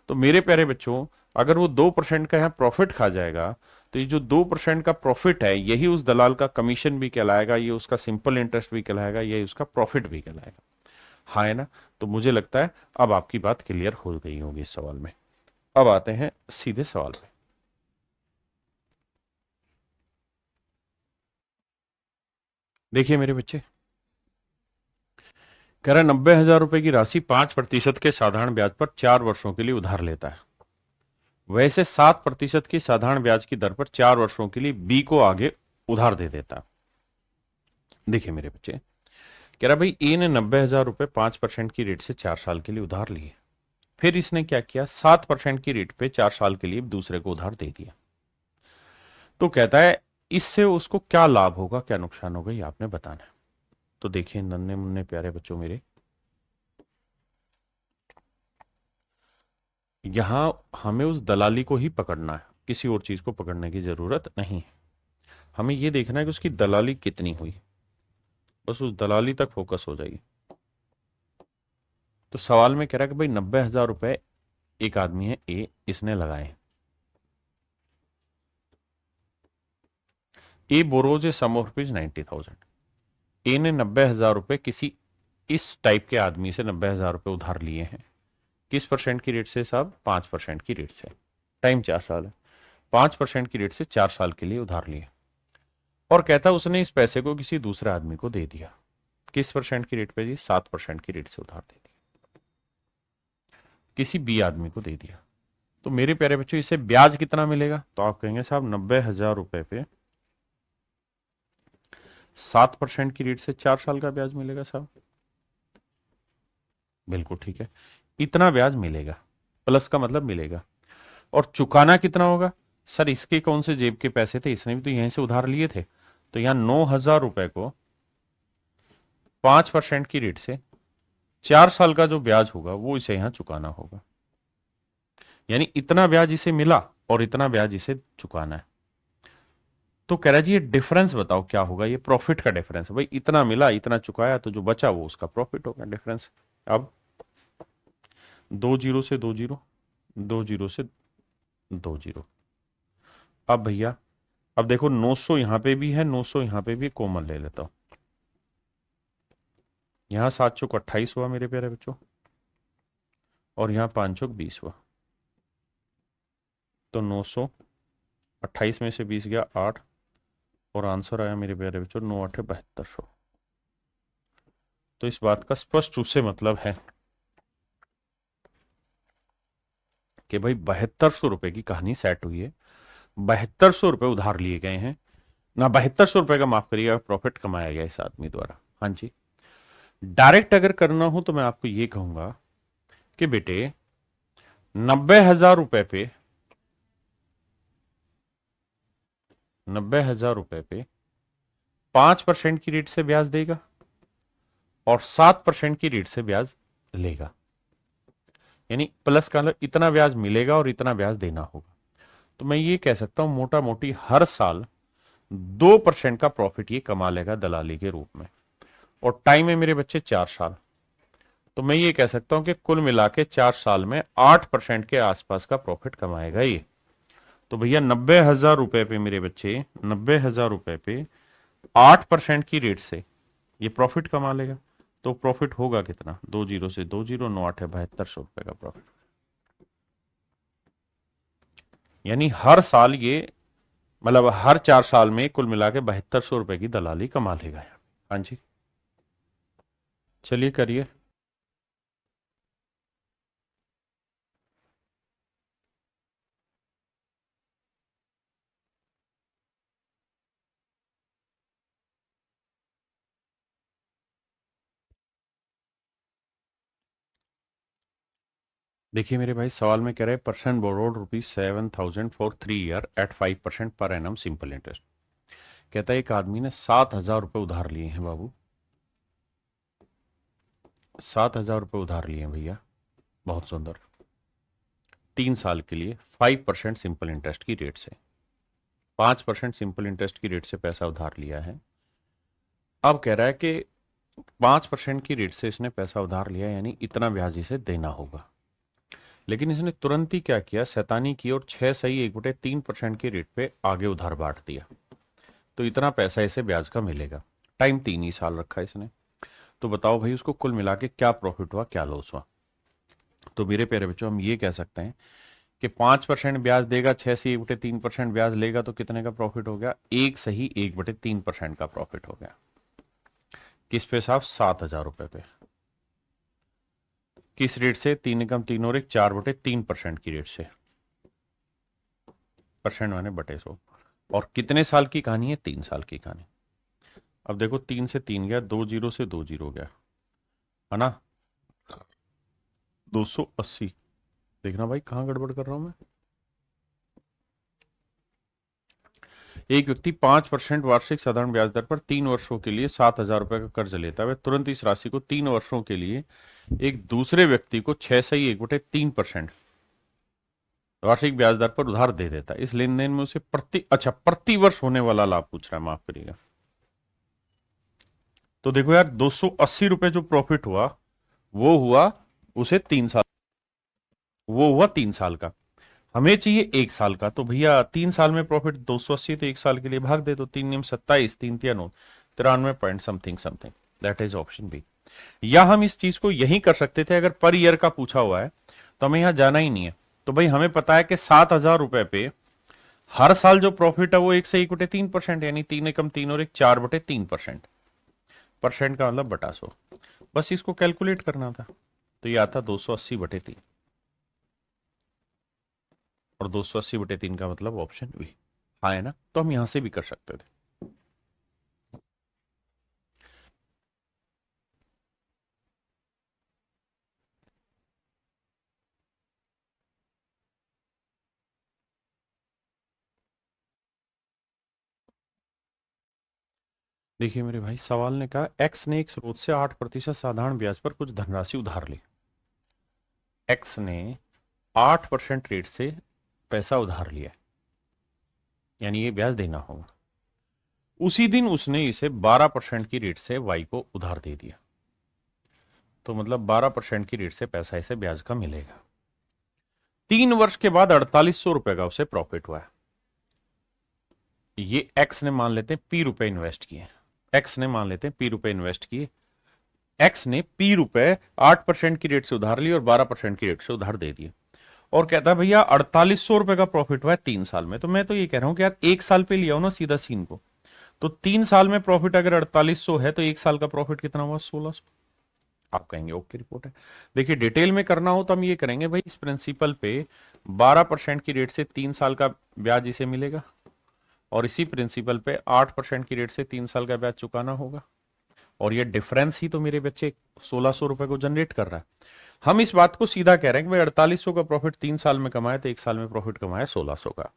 तो मेरे प्यारे बच्चों, अगर वो 2% का यहाँ प्रॉफिट खा जाएगा, तो ये जो 2% का प्रॉफिट है यही उस दलाल का कमीशन भी कहलाएगा, ये उसका सिंपल इंटरेस्ट भी कहलाएगा, ये उसका प्रॉफिट भी कहलाएगा। हाँ है ना? तो मुझे लगता है अब आपकी बात क्लियर हो गई होगी इस सवाल में। अब आते हैं सीधे सवाल पे। देखिए मेरे बच्चे, कह रहा 90,000 की राशि 5% के साधारण ब्याज पर 4 वर्षों के लिए उधार लेता है, वैसे 7% की साधारण ब्याज की दर पर 4 वर्षों के लिए बी को आगे उधार दे देता। देखिए मेरे बच्चे, कह रहा भाई ए ने 90,000 5% की रेट से 4 साल के लिए उधार लिए, फिर इसने क्या किया, 7% की रेट पे 4 साल के लिए दूसरे को उधार दे दिया। तो कहता है इससे उसको क्या लाभ होगा क्या नुकसान होगा ये आपने बताना है। तो देखिए नन्हे मुन्ने प्यारे बच्चों मेरे, यहां हमें उस दलाली को ही पकड़ना है, किसी और चीज को पकड़ने की जरूरत नहीं है। हमें यह देखना है कि उसकी दलाली कितनी हुई, बस उस दलाली तक फोकस हो जाइए। तो सवाल में कह रहा है कि भाई 90,000 एक आदमी है ए, इसने लगाए। A borrows a sum of rupees 90,000। A ने 90,000 किसी इस टाइप के आदमी से 90,000 उधार लिए हैं। किस परसेंट की रेट से साहब, 5% की रेट से। टाइम 4 साल है, 5% की रेट से 4 साल के लिए उधार लिए, और कहता उसने इस पैसे को किसी दूसरे आदमी को दे दिया। किस परसेंट की रेट पे जी, 7% की रेट से उधार दे दिया, किसी बी आदमी को दे दिया। तो मेरे प्यारे बच्चों इसे ब्याज कितना मिलेगा, तो आप कहेंगे साहब 90,000 पे 7% की रेट से 4 साल का ब्याज मिलेगा साहब। बिल्कुल ठीक है, इतना ब्याज मिलेगा, प्लस का मतलब मिलेगा। और चुकाना कितना होगा? सर इसके कौन से जेब के पैसे थे, इसने भी तो यहीं से उधार लिए थे। तो यहाँ 9,000 रुपए को 5% की रेट से 4 साल का जो ब्याज होगा वो इसे यहां चुकाना होगा। यानी इतना ब्याज इसे मिला और इतना ब्याज इसे चुकाना है। तो कह रहा है जी ये डिफरेंस बताओ क्या होगा, ये प्रॉफिट का डिफरेंस है भाई, इतना मिला इतना चुकाया तो जो बचा वो उसका प्रॉफिट होगा, डिफरेंस। अब 2 जीरो से 2 जीरो, 2 जीरो से 2 जीरो। अब भैया अब देखो 900 यहां पे भी है, 900 यहां पे भी, कॉमन ले लेता हूं। यहां 7 चौक 28 हुआ मेरे प्यारे बच्चों, और यहां 5 चौक 20 हुआ। तो 928 में से 20 गया 8, और आंसर आया मेरे प्यारे बच्चों 9 8 7200। तो इस बात का स्पष्ट रूप से मतलब है कि भाई 7200 रुपए की कहानी सेट हुई है। 7200 रुपए उधार लिए गए हैं ना, 7200 रुपए का माफ करिएगा प्रॉफिट कमाया गया इस आदमी द्वारा। हाँ जी, डायरेक्ट अगर करना हो तो मैं आपको ये कहूंगा कि बेटे 90,000 रुपए पे, 90,000 रुपए पे 5% की रेट से ब्याज देगा और 7% की रेट से ब्याज लेगा। यानी प्लस का मतलब इतना ब्याज मिलेगा और इतना ब्याज देना होगा। तो मैं ये कह सकता हूं मोटा मोटी हर साल 2% का प्रॉफिट ये कमा लेगा दलाली के रूप में, और टाइम है मेरे बच्चे 4 साल। तो मैं ये कह सकता हूं कि कुल मिला के 4 साल में 8% के आसपास का प्रॉफिट कमाएगा ये। तो भैया 90,000 रुपए पे मेरे बच्चे, 90,000 रुपए पे 8% की रेट से ये प्रॉफिट कमा लेगा। तो प्रॉफिट होगा कितना? 2 जीरो से 2 जीरो, 9 8 7200 रुपए का प्रॉफिट। यानी हर साल ये, मतलब हर 4 साल में कुल मिला के 7200 रुपए की दलाली कमा लेगा। हाँ जी, चलिए करिए। देखिए मेरे भाई, सवाल में कह रहे हैं person borrowed ₹7,000 for 3 year at 5% per annum simple interest. कहता है एक आदमी ने 7,000 रुपए उधार लिए हैं बाबू, 7,000 रुपए उधार लिए हैं भैया, बहुत सुंदर, 3 साल के लिए 5% सिंपल इंटरेस्ट की रेट से, 5% सिंपल इंटरेस्ट की रेट से पैसा उधार लिया है। अब कह रहा है कि 5% की रेट से इसने पैसा उधार लिया, यानी इतना ब्याज इसे देना होगा। लेकिन इसने तुरंत ही क्या किया, शैतानी की, और 6 सही 1/3% की रेट पे आगे उधार बांट दिया। तो इतना पैसा इसे ब्याज का मिलेगा। टाइम 3 ही साल रखा इसने। तो बताओ भाई उसको कुल मिला के क्या प्रॉफिट हुआ क्या लॉस हुआ? तो मेरे प्यारे बच्चों हम ये कह सकते हैं कि 5% ब्याज देगा, 6 से 1/3% ब्याज लेगा, तो कितने का प्रॉफिट हो गया? 1 सही 1/3% का प्रॉफिट हो गया। किस पे साहब? 7,000 रुपए पे। किस रेट से? 3 एकम 3 और 1 4/3% की रेट से, परसेंट माने बटे 100। और कितने साल की कहानी है? 3 साल की कहानी। अब देखो 3 से 3 गया, 2 जीरो से 2 जीरो गया, है ना, 280। देखना भाई कहां गड़बड़ कर रहा हूं मैं। एक व्यक्ति 5% वार्षिक साधारण ब्याज दर पर 3 वर्षों के लिए 7,000 रुपए का कर्ज लेता है। वह तुरंत इस राशि को 3 वर्षों के लिए एक दूसरे व्यक्ति को 6 सही 1/3% वार्षिक ब्याज दर पर उधार दे देता है। इस लेन देन में उसे प्रति वर्ष होने वाला लाभ पूछ रहा है, माफ करिएगा। तो देखो यार 280 रुपए जो प्रॉफिट हुआ वो हुआ उसे 3 साल, वो हुआ 3 साल का। हमें चाहिए 1 साल का। तो भैया 3 साल में प्रॉफिट 280, तो 1 साल के लिए भाग दे, तो 3 नियम 27, 3 तिया 9, 93 something something. That is option B. या हम इस चीज को यही कर सकते थे, अगर पर ईयर का पूछा हुआ है तो हमें यहां जाना ही नहीं है। तो भाई हमें पता है कि 7,000 रुपए पे हर साल जो प्रॉफिट है वो 1 से 1/3%, यानी 3 एकम 3 और 1 4/3%। परसेंट का मतलब बटा 100। बस इसको कैलकुलेट करना था। तो ये आता 280/3, और 280/3 का मतलब ऑप्शन बी। हाँ है ना, तो हम यहां से भी कर सकते थे। देखिए मेरे भाई, सवाल ने कहा एक्स ने एक स्रोत से 8% साधारण ब्याज पर कुछ धनराशि उधार ली। एक्स ने 8% रेट से पैसा उधार लिया, यानी ये ब्याज देना होगा। उसी दिन उसने इसे 12% की रेट से वाई को उधार दे दिया, तो मतलब 12% की रेट से पैसा इसे ब्याज का मिलेगा। 3 वर्ष के बाद 4800 रुपए का उसे प्रॉफिट हुआ है। ये एक्स ने मान लेते हैं पी रुपए इन्वेस्ट किए, एक्स ने मान लेते हैं पी रुपए इन्वेस्ट किए, एक्स ने पी रुपए 8% की रेट से उधार लिए और 12% की रेट से उधार दे दिए, और कहता है भैया 4800 रुपए का प्रॉफिट हुआ है 3 साल में। तो मैं तो ये कह रहा हूं कि यार 1 साल पे लिया हो ना सीधा सीन को, तो 3 साल में प्रॉफिट अगर 4800 है तो 1 साल का प्रॉफिट कितना हुआ? 1600। आप कहेंगे ओके रिपोर्ट है। देखिए डिटेल में करना हो तो हम ये करेंगे भाई, इस प्रिंसिपल पे 12% की रेट से 3 साल का ब्याज इसे मिलेगा, और इसी प्रिंसिपल पे 8% की रेट से 3 साल का ब्याज चुकाना होगा, और ये डिफरेंस ही तो मेरे बच्चे 1600 रुपए को जनरेट कर रहा है। हम इस बात को सीधा कह रहे हैं कि भाई 4800 का प्रॉफिट 3 साल में कमाया तो 1 साल में प्रॉफिट कमाया 1600 का।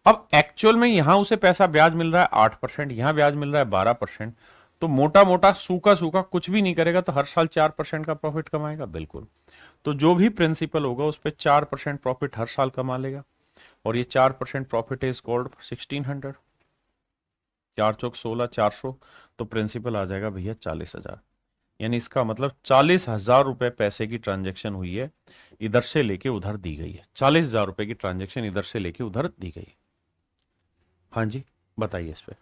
अब एक्चुअल में यहां उसे पैसा ब्याज मिल रहा है 8%, यहां ब्याज मिल रहा है 12%, तो मोटा मोटा सूखा सूखा कुछ भी नहीं करेगा तो हर साल 4% का प्रॉफिट कमाएगा, बिल्कुल। तो जो भी प्रिंसिपल होगा उस पर 4% प्रॉफिट हर साल कमा लेगा, और ये 4% प्रॉफिट इज कॉल्ड 1600। 4 चौक 16, 400, तो प्रिंसिपल आ जाएगा भैया 40,000। यानी इसका मतलब 40,000 रुपए पैसे की ट्रांजेक्शन हुई है, इधर से लेके उधर दी गई है। 40,000 रुपए की ट्रांजेक्शन इधर से लेके उधर दी गई है। हाँ जी, बताइए इस पे।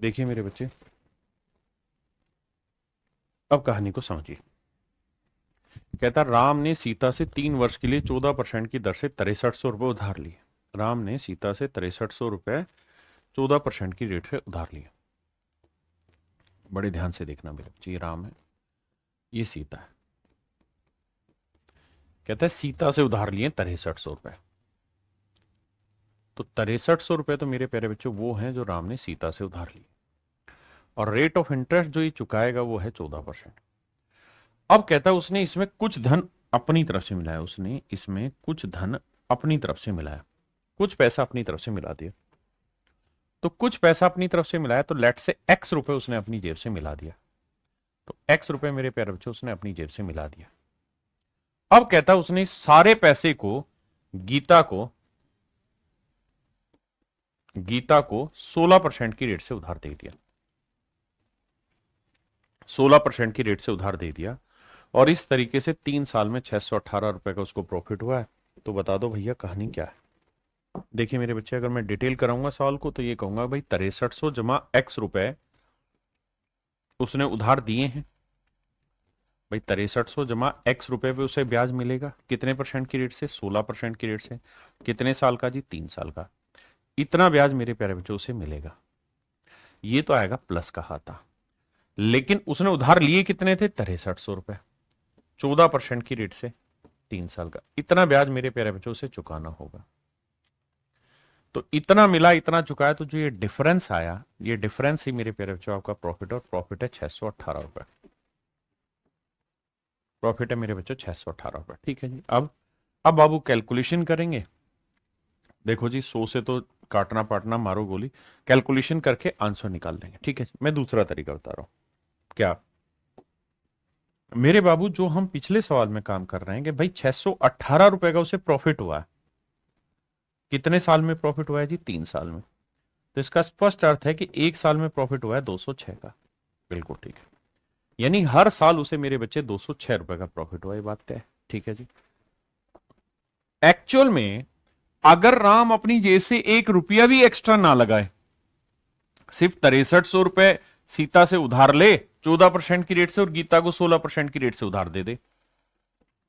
देखिए मेरे बच्चे, अब कहानी को समझिए। कहता राम ने सीता से 3 वर्ष के लिए 14% की दर से 6300 रुपए उधार लिए। राम ने सीता से 6300 रुपए 14% की रेट से उधार लिए। बड़े ध्यान से देखना मेरे बच्चे, ये राम है, ये सीता है। कहता है सीता से उधार लिए 6300 रुपए, तो 6300 रुपए तो मेरे प्यारे बच्चों वो हैं जो राम ने सीता से उधार लिए, और रेट ऑफ इंटरेस्ट जो ये चुकाएगा वो है 14%। अब कहता है उसने इसमें कुछ धन अपनी तरफ से मिलाया, उसने इसमें कुछ धन अपनी तरफ से मिलाया, कुछ पैसा अपनी तरफ से मिला दिया। तो कुछ पैसा अपनी तरफ से मिलाया, तो लेट से एक्स रुपए उसने अपनी जेब से मिला दिया, तो एक्स रुपए मेरे प्यारे बच्चों उसने अपनी जेब से मिला दिया। अब कहता है उसने सारे पैसे को गीता को 16% की रेट से उधार दे दिया, 16% की रेट से उधार दे दिया, और इस तरीके से 3 साल में 618 रुपए का उसको प्रॉफिट हुआ है। तो बता दो भैया कहानी क्या है। देखिए मेरे बच्चे, अगर मैं डिटेल कराऊंगा सवाल को तो ये कहूंगा भाई 6300 जमा एक्स रुपए उसने उधार दिए हैं। भाई 6300 जमा एक्स रुपए पे उसे ब्याज मिलेगा कितने परसेंट की रेट से? 16% की रेट से। कितने साल का जी? 3 साल का। इतना ब्याज मेरे प्यारे बच्चों उसे मिलेगा। ये तो आएगा प्लस का खाता। लेकिन उसने उधार लिए कितने थे? 6300 रुपए, 14% की रेट से 3 साल का। इतना ब्याज मेरे प्यारे बच्चों से चुकाना होगा। तो इतना मिला, इतना चुकाया, तो जो ये डिफरेंस आया, ये डिफरेंस ही मेरे प्यारे बच्चों आपका प्रॉफिट, और प्रॉफिट है 618 रुपए। प्रॉफिट है मेरे बच्चों 618 रुपए। ठीक है जी। अब बाबू कैलकुलेशन करेंगे। देखो जी, 100 से तो काटना पाटना मारो गोली, कैलकुलेशन करके आंसर निकाल लेंगे। ठीक है जी। मैं दूसरा तरीका बता रहा हूं। क्या मेरे बाबू, जो हम पिछले सवाल में काम कर रहे हैं कि भाई 618 रुपए का उसे प्रॉफिट हुआ है, कितने साल में प्रॉफिट हुआ है जी? 3 साल में। तो इसका स्पष्ट अर्थ है कि 1 साल में प्रॉफिट हुआ है 206 का। बिल्कुल ठीक है। यानी हर साल उसे मेरे बच्चे 206 रुपए का प्रॉफिट हुआ, ये बात तय है। ठीक है जी। एक्चुअल में अगर राम अपनी जेब से 1 रुपया भी एक्स्ट्रा ना लगाए, सिर्फ 6300 रुपए सीता से उधार ले 14% की रेट से, और गीता को 16% की रेट से उधार दे दे,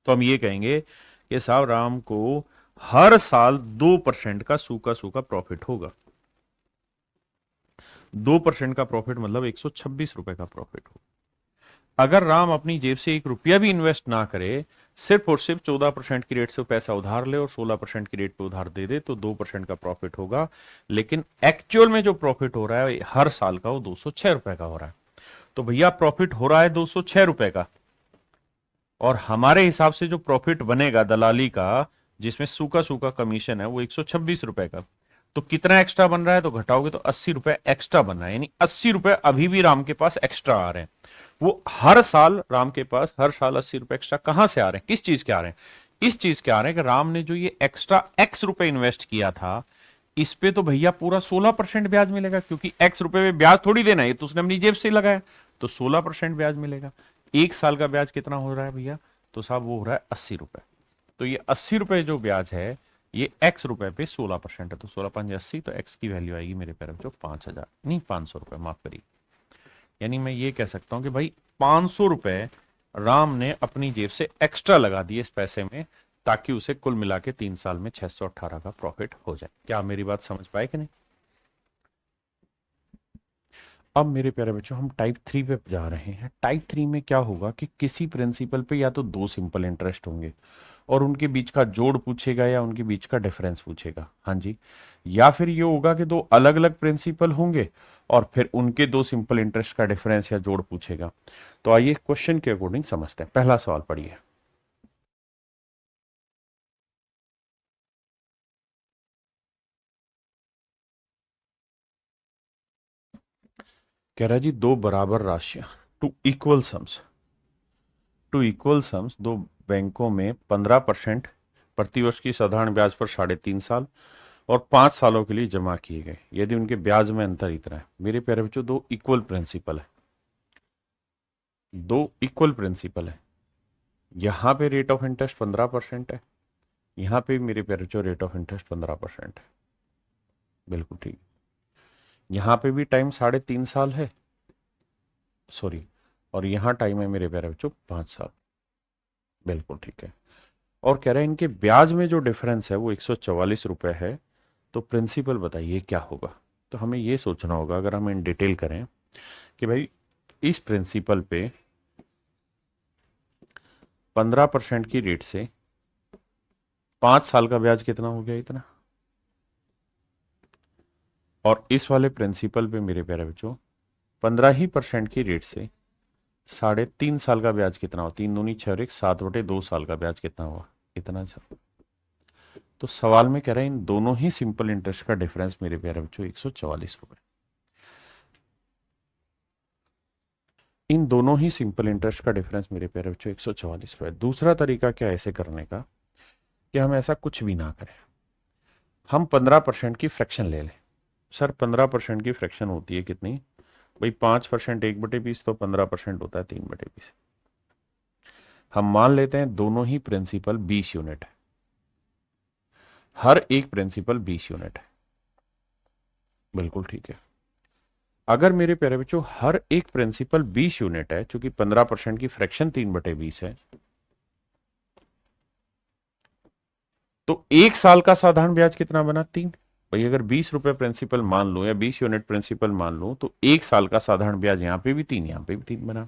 तो हम ये कहेंगे कि साहब राम को हर साल 2% का सूखा सूखा प्रॉफिट होगा। 2% का प्रॉफिट मतलब 126 रुपए का प्रॉफिट होगा। अगर राम अपनी जेब से 1 रुपया भी इन्वेस्ट ना करे, सिर्फ और सिर्फ 14% की रेट से पैसा उधार ले और 16% की रेट पे उधार दे दे, तो 2% का प्रॉफिट होगा। लेकिन एक्चुअल में जो प्रॉफिट हो रहा है हर साल का, वो 206 रुपए का हो रहा है। तो भैया प्रॉफिट हो रहा है 206 रुपए का, और हमारे हिसाब से जो प्रॉफिट बनेगा दलाली का, जिसमें सूखा सूखा कमीशन है, वो 126 रुपए का। तो कितना एक्स्ट्रा बन रहा है, तो घटाओगे तो 80 रुपए एक्स्ट्रा बन रहा है। यानी 80 रुपए अभी भी राम के पास एक्स्ट्रा आ रहे हैं। वो हर साल राम के पास हर साल 80 रुपए एक्स्ट्रा कहां से आ रहे हैं, किस चीज के आ रहे हैं? इस चीज के आ रहे हैं कि राम ने जो ये एक्स्ट्रा एक्स रुपए इन्वेस्ट किया था, इस पे तो भैया पूरा 16% ब्याज मिलेगा, क्योंकि एक्स रुपए में ब्याज थोड़ी देना है, ये तो उसने अपनी जेब से लगाया। तो 16% ब्याज मिलेगा। 1 साल का ब्याज कितना हो रहा है भैया? तो साहब वो हो रहा है 80 रुपए। तो ये 80 रुपए जो ब्याज है, ये एक्स रुपए पे 16% है। तो 16×5=80, तो एक्स की वैल्यू आएगी मेरे पैर में जो 5,000 नहीं 500 रुपए, माफ करिए। यानी मैं ये कह सकता हूं कि भाई 500 रुपए राम ने अपनी जेब से एक्स्ट्रा लगा दिए इस पैसे में, ताकि उसे कुल मिला के 3 साल में 618 का प्रॉफिट हो जाए। क्या आप मेरी बात समझ पाए कि नहीं? अब मेरे प्यारे बच्चों, हम टाइप 3 पे जा रहे हैं। टाइप 3 में क्या होगा कि किसी प्रिंसिपल पे या तो दो सिंपल इंटरेस्ट होंगे, और उनके बीच का जोड़ पूछेगा या उनके बीच का डिफरेंस पूछेगा। हाँ जी। या फिर ये होगा कि दो अलग अलग प्रिंसिपल होंगे, और फिर उनके दो सिंपल इंटरेस्ट का डिफरेंस या जोड़ पूछेगा। तो आइए क्वेश्चन के अकॉर्डिंग समझते हैं। पहला सवाल पढ़िए। कह रहा है जी, दो बराबर राशियां, टू इक्वल सम्स, दो बैंकों में 15% प्रतिवर्ष की साधारण ब्याज पर 3.5 साल और 5 सालों के लिए जमा किए गए, यदि उनके ब्याज में अंतर इतना है। मेरे प्यारे बच्चों, दो इक्वल प्रिंसिपल है, दो इक्वल प्रिंसिपल है। यहां पे रेट ऑफ इंटरेस्ट 15% है, यहां पे मेरे प्यारे बच्चों रेट ऑफ इंटरेस्ट 15% है। बिल्कुल ठीक। यहां पे भी टाइम 3.5 साल है, सॉरी, और यहां टाइम है मेरे प्यारे बच्चों 5 साल। बिल्कुल ठीक है। और कह रहे हैं इनके ब्याज में जो डिफरेंस है वो 144 रुपए है। तो प्रिंसिपल बताइए क्या होगा? तो हमें ये सोचना होगा, अगर हम इन डिटेल करें, कि भाई इस प्रिंसिपल पे 15% की रेट से 5 साल का ब्याज कितना हो गया, इतना। और इस वाले प्रिंसिपल पे मेरे प्यारे बच्चों 15% की रेट से 3.5 साल का ब्याज कितना हो, 3 दूनी 6 और 1 7/2 साल का ब्याज कितना हुआ, इतना सा। तो सवाल में कह रहे हैं इन दोनों ही सिंपल इंटरेस्ट का डिफरेंस मेरे प्यारे बच्चों 144 रुपए। इन दोनों ही सिंपल इंटरेस्ट का डिफरेंस मेरे प्यारे बच्चों 144 रुपए। दूसरा तरीका क्या है ऐसे करने का, कि हम ऐसा कुछ भी ना करें, हम 15% की फ्रैक्शन ले लें। सर 15% की फ्रैक्शन होती है कितनी? भाई 5% 1/20, तो 15% होता है 3/20। हम मान लेते हैं दोनों ही प्रिंसिपल 20 यूनिट है, हर एक प्रिंसिपल 20 यूनिट है। बिल्कुल ठीक है। अगर मेरे प्यारे बच्चों हर एक प्रिंसिपल 20 यूनिट है, चूंकि 15% की फ्रैक्शन 3/20 है, तो 1 साल का साधारण ब्याज कितना बना? 3। भाई अगर 20 रुपए प्रिंसिपल मान लो या 20 यूनिट प्रिंसिपल मान लो, तो 1 साल का साधारण ब्याज यहां पे भी 3, यहां पे भी 3 बना।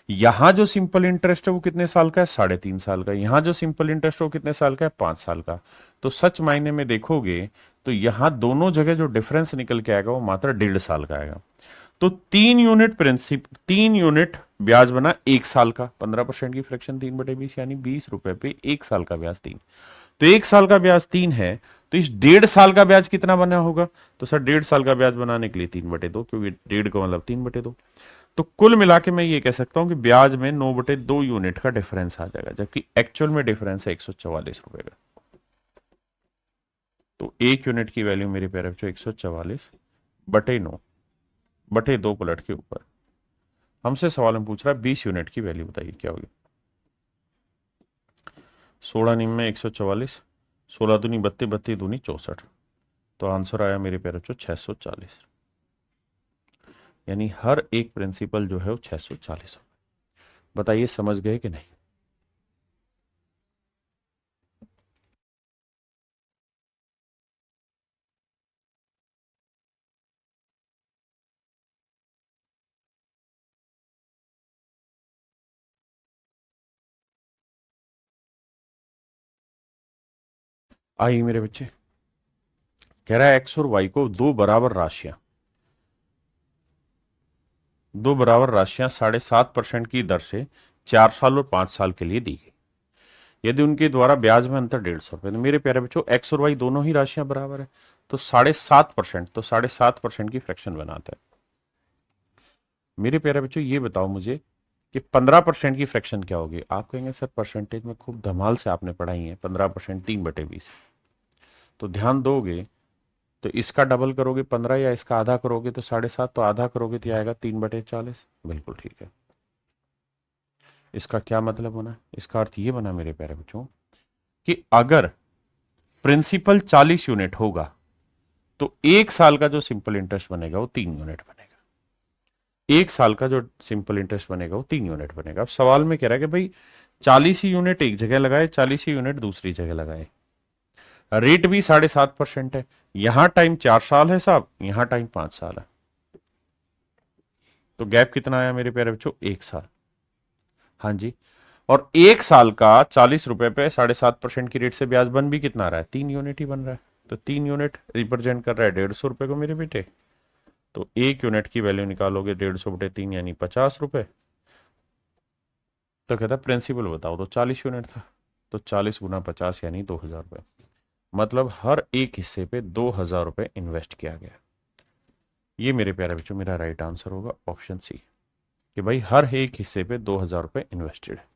यहां जो सिंपल इंटरेस्ट है वो कितने साल का है? 3.5 साल का। यहां जो सिंपल इंटरेस्ट है वो कितने साल का है? 5 साल का। तो सच मायने में देखोगे तो यहां दोनों जगह जो डिफरेंस निकल के आएगा वो मात्र 1.5 साल का आएगा। तो 3 यूनिट ब्याज बना 1 साल का। 15% की फ्रैक्शन 3/20, यानी 20 रुपए पे 1 साल का ब्याज 3। तो 1 साल का ब्याज 3 है, तो इस 1.5 साल का ब्याज कितना बना होगा? तो सर 1.5 साल का ब्याज बनाने के लिए 3/2, क्योंकि 1.5 का मतलब 3/2। तो कुल मिला के मैं ये कह सकता हूं कि ब्याज में 9/2 यूनिट का डिफरेंस आ जाएगा, जबकि एक्चुअल में डिफरेंस है 144 रुपए का। तो 1 यूनिट की वैल्यू मेरे प्यारे बच्चों 144/9/2 पलट के ऊपर। हमसे सवाल में पूछ रहा है 20 यूनिट की वैल्यू बताइए क्या होगी। 16 में 144, 16 दूनी 32, 32 दूनी 64। तो आंसर आया मेरे प्यारे बच्चों 640। यानी हर एक प्रिंसिपल जो है वो 640। बताइए समझ गए कि नहीं? आई मेरे बच्चे, कह रहा है एक्स और वाई को दो बराबर राशियां 7.5% की दर से 4 साल और 5 साल के लिए दी गई। यदि उनके द्वारा ब्याज में अंतर 150 रुपए, तो मेरे प्यारे बच्चों एक्स और वाई दोनों ही राशियां बराबर है, तो 7.5%, तो 7.5% की फ्रैक्शन बनाता है। मेरे प्यारे बच्चों ये बताओ मुझे कि 15% की फ्रैक्शन क्या होगी। आप कहेंगे सर परसेंटेज में खूब धमाल से आपने पढ़ाई है, 15% 3/20, तो ध्यान दोगे तो इसका डबल करोगे 15 या इसका आधा करोगे तो 7.5, तो आधा करोगे तो आएगा 3/40। बिल्कुल ठीक है। इसका क्या मतलब होना, इसका अर्थ ये बना मेरे प्यारे बच्चों कि अगर प्रिंसिपल 40 यूनिट होगा तो 1 साल का जो सिंपल इंटरेस्ट बनेगा वो 3 यूनिट बनेगा। 1 साल का जो सिंपल इंटरेस्ट बनेगा वो 3 यूनिट बनेगा। अब सवाल में कह रहा है कि भाई 40 ही यूनिट एक जगह लगाए, 40 ही यूनिट दूसरी जगह लगाए, रेट भी 7.5% है, यहां टाइम 4 साल है साहब, यहां टाइम 5 साल है, तो गैप कितना आया मेरे प्यारे बच्चों, 1 साल। हाँ जी, और 1 साल का 40 रुपए पे 7.5% की रेट से ब्याज बन भी कितना रहा है, 3 यूनिट ही बन रहा है, तो 3 यूनिट रिप्रेजेंट कर रहा है 150 रुपए को मेरे बेटे। तो 1 यूनिट की वैल्यू निकालोगे 150/3 यानी 50 रुपए। तो कहता प्रिंसिपल बताओ, तो 40 यूनिट था, तो 40 × 50 यानी 2,000 रुपए। मतलब हर एक हिस्से पे 2,000 रुपए इन्वेस्ट किया गया। ये मेरे प्यारे बच्चों मेरा राइट आंसर होगा ऑप्शन सी, कि भाई हर एक हिस्से पे 2,000 रुपए इन्वेस्टेड है।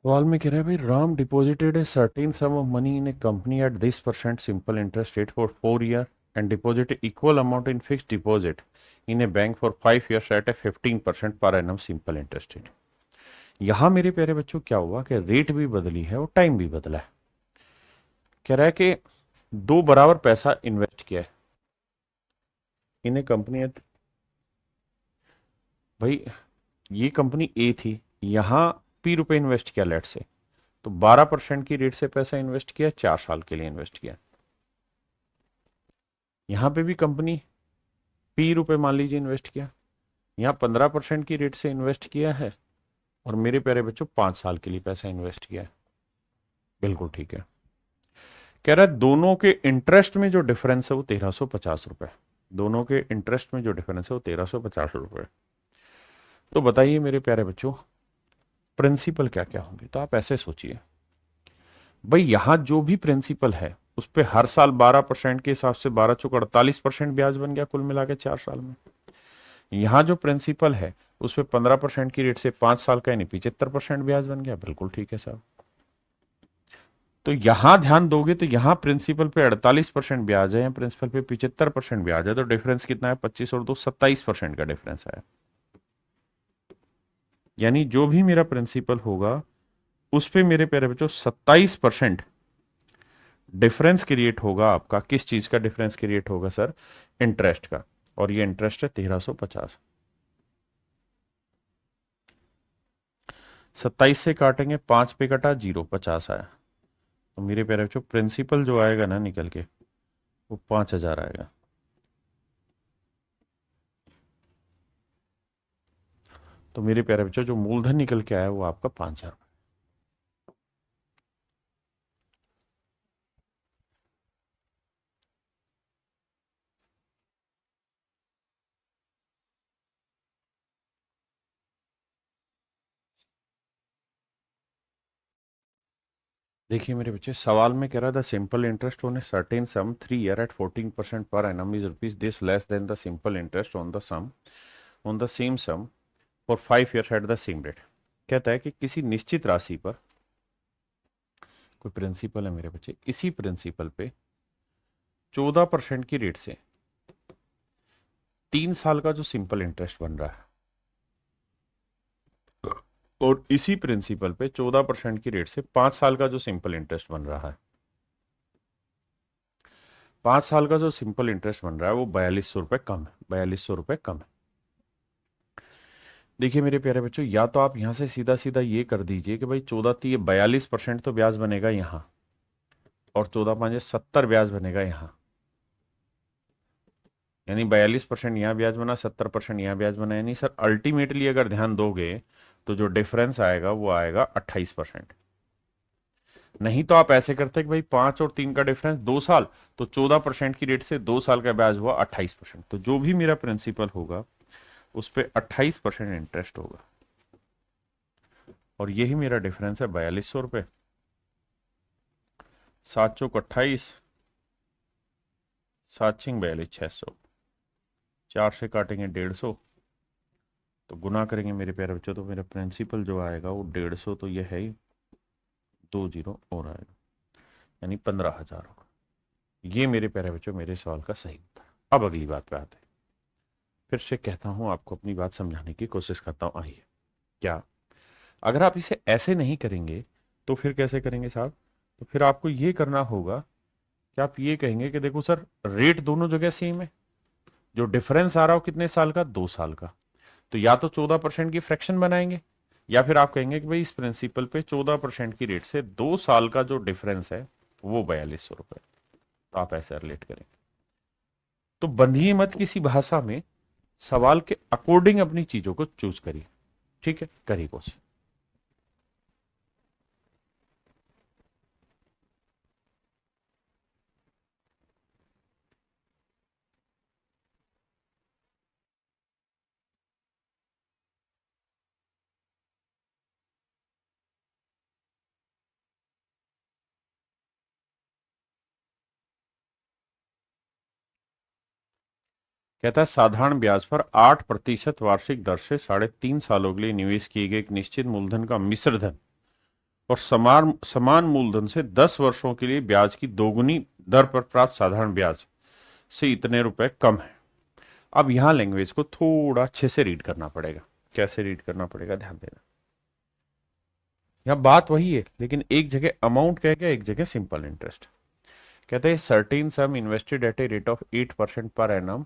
सवाल में कह रहा है भाई Ram deposited a certain sum of money in a company at this percent simple interest rate for 4 year and deposit equal amount in fixed deposit in a bank for 5 years at a 15% per annum simple interest rate. यहां मेरे प्यारे बच्चों क्या हुआ कि rate भी बदली है और टाइम भी बदला है। कह रहा है कि दो बराबर पैसा इन्वेस्ट किया है इन ए कंपनी। भाई ये कंपनी ए थी, यहां P रुपए इन्वेस्ट किया लेट से, तो 12% की रेट से पैसा इन्वेस्ट किया, 4 साल के लिए इन्वेस्ट किया। यहां पे भी कंपनी P रुपए मान लीजिए इन्वेस्ट किया, यहां 15% की रेट से इन्वेस्ट किया है, और मेरे प्यारे बच्चों 5 साल के लिए पैसा इन्वेस्ट किया है। बिल्कुल ठीक है। कह रहा है दोनों के इंटरेस्ट में जो डिफरेंस है वो 1,350 रुपए, दोनों के इंटरेस्ट में जो डिफरेंस है वो 1,350 रुपए। तो बताइए मेरे प्यारे बच्चों प्रिंसिपल क्या क्या होंगे। तो आप ऐसे सोचिए भाई यहां जो भी प्रिंसिपल है उस पे हर साल 12% के हिसाब से 12×4 = 48% ब्याज बन गया कुल मिला के 4 साल में। यहां जो प्रिंसिपल है उस पे 15% की रेट से 5 साल का यानी 75% ब्याज बन गया। बिल्कुल ठीक है साहब। तो यहां ध्यान दोगे तो यहां प्रिंसिपल पे 48% ब्याज है, या प्रिंसिपल पे 75% ब्याज है, तो डिफरेंस कितना है, 25 और 2 27% का डिफरेंस है। यानी जो भी मेरा प्रिंसिपल होगा उस पे मेरे प्यारे बच्चों 27% डिफरेंस क्रिएट होगा। आपका किस चीज का डिफरेंस क्रिएट होगा सर, इंटरेस्ट का, और ये इंटरेस्ट है 1,350। 27 से काटेंगे 5 पे कटा 0, 50 आया। तो मेरे प्यारे बच्चों प्रिंसिपल जो आएगा ना निकल के वो 5,000 आएगा। तो मेरे प्यारे बच्चों जो मूलधन निकल के आया वो आपका 5,000। देखिए मेरे बच्चे सवाल में कह रहा था simple interest on a certain sum 3 year at 14% per annum is rupees this less than the simple interest on the sum on the same sum for 5 years at the same rate. कहता है कि किसी निश्चित राशि पर कोई principal है मेरे बच्चे, इसी प्रिंसिपल पे 14% की रेट से 3 साल का जो सिंपल इंटरेस्ट बन रहा है, और इसी प्रिंसिपल पे 14% की रेट से 5 साल का जो सिंपल इंटरेस्ट बन रहा है, 5 साल का जो सिंपल इंटरेस्ट बन रहा है वो 4,200 रुपये कम है, 4,200 रुपये कम है। देखिए मेरे प्यारे बच्चों या तो आप यहां से सीधा सीधा ये कर दीजिए कि भाई 42% तो ब्याज बनेगा यहां, और 14×5 = 70 ब्याज बनेगा यहां। यानी 42% यहाँ ब्याज बना, 70% यहाँ ब्याज बना, यानी सर अल्टीमेटली अगर ध्यान दोगे तो जो डिफरेंस आएगा वो आएगा 28%। नहीं तो आप ऐसे करते कि भाई 5 और 3 का डिफरेंस 2 साल, तो 14% की रेट से 2 साल का ब्याज हुआ 28%। तो जो भी मेरा प्रिंसिपल होगा उस पर 28% इंटरेस्ट होगा, और यही मेरा डिफरेंस है 4200 रुपये। 7 चौक 28, 7 6 42 600, 4 से काटेंगे 150, तो गुना करेंगे मेरे प्यारे बच्चों, तो मेरा प्रिंसिपल जो आएगा वो 150, तो ये है ही 2 जीरो और आएगा, यानी 15,000 होगा। ये मेरे प्यारे बच्चों मेरे सवाल का सही उत्तर। अब अगली बात पे आते हैं। फिर से कहता हूं, आपको अपनी बात समझाने की कोशिश करता हूं। आइए, क्या अगर आप इसे ऐसे नहीं करेंगे तो फिर कैसे करेंगे साहब? तो फिर आपको ये करना होगा कि आप ये कहेंगे कि देखो सर, रेट दोनों जगह सेम है, जो डिफरेंस आ रहा हो कितने साल का, 2 साल का, तो या तो 14% की फ्रैक्शन बनाएंगे, या फिर आप कहेंगे कि भाई इस प्रिंसिपल पे 14% की रेट से 2 साल का जो डिफरेंस है वो 4200 रुपए। तो आप ऐसे रिलेट करें। तो बंधिए मत किसी भाषा में, सवाल के अकॉर्डिंग अपनी चीजों को चूज करिए। ठीक है, करिए कोशिश। कहता है साधारण ब्याज पर 8% वार्षिक दर से 3.5 सालों के लिए निवेश किए गए एक निश्चित मूलधन का मिश्र धन और समान समान मूलधन से 10 वर्षों के लिए ब्याज की दोगुनी दर पर प्राप्त साधारण ब्याज से इतने रुपए कम है। अब यहां लैंग्वेज को थोड़ा अच्छे से रीड करना पड़ेगा। कैसे रीड करना पड़ेगा, ध्यान देना। यहां बात वही है, लेकिन एक जगह अमाउंट कह गया, एक जगह सिंपल इंटरेस्ट। कहते हैं certain sum invested at a rate of 8% per annum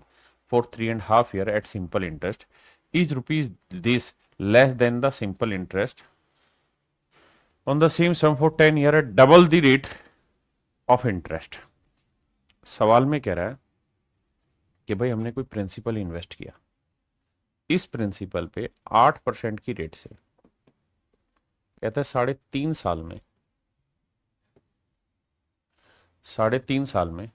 for 3.5 years at simple interest is rupees this less than the simple interest on the same sum for 10 years at double the rate of interest। सवाल में कह रहा है कि भाई हमने कोई principal invest किया, इस प्रिंसिपल पे 8% की रेट से, कहता है 3.5 साल में, 3.5 साल में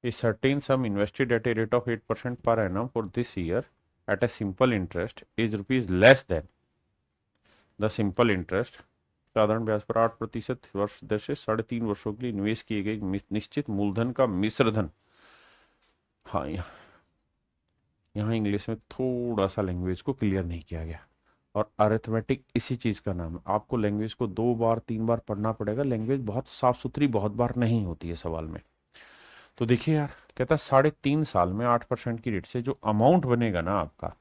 a certain sum invested at a rate of 8% per annum for this year at a simple interest is rupees less than the simple interest। साधारण ब्याज पर 8% वर्ष दर से 3.5 वर्षों के लिए निवेश किए गए निश्चित मूलधन का मिश्र धन। हाँ, यहाँ इंग्लिश में थोड़ा सा लैंग्वेज को क्लियर नहीं किया गया, और अरिथमेटिक इसी चीज का नाम है। आपको लैंग्वेज को 2 बार 3 बार पढ़ना पड़ेगा। लैंग्वेज बहुत साफ सुथरी बहुत बार नहीं होती है सवाल में। तो देखिए यार, कहता है 3.5 साल में 8% की रेट से जो अमाउंट बनेगा ना आपका,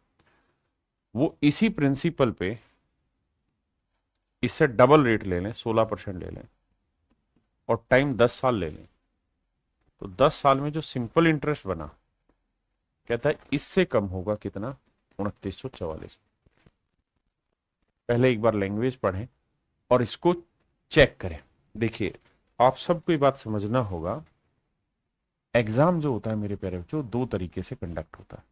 वो इसी प्रिंसिपल पे इससे डबल रेट ले लें, 16% ले लें, और टाइम 10 साल ले लें, तो 10 साल में जो सिंपल इंटरेस्ट बना, कहता है इससे कम होगा कितना, 2944। पहले एक बार लैंग्वेज पढ़ें और इसको चेक करें। देखिए, आप सबको ये बात समझना होगा, एग्जाम जो होता है मेरे प्यारे बच्चों 2 तरीके से कंडक्ट होता है।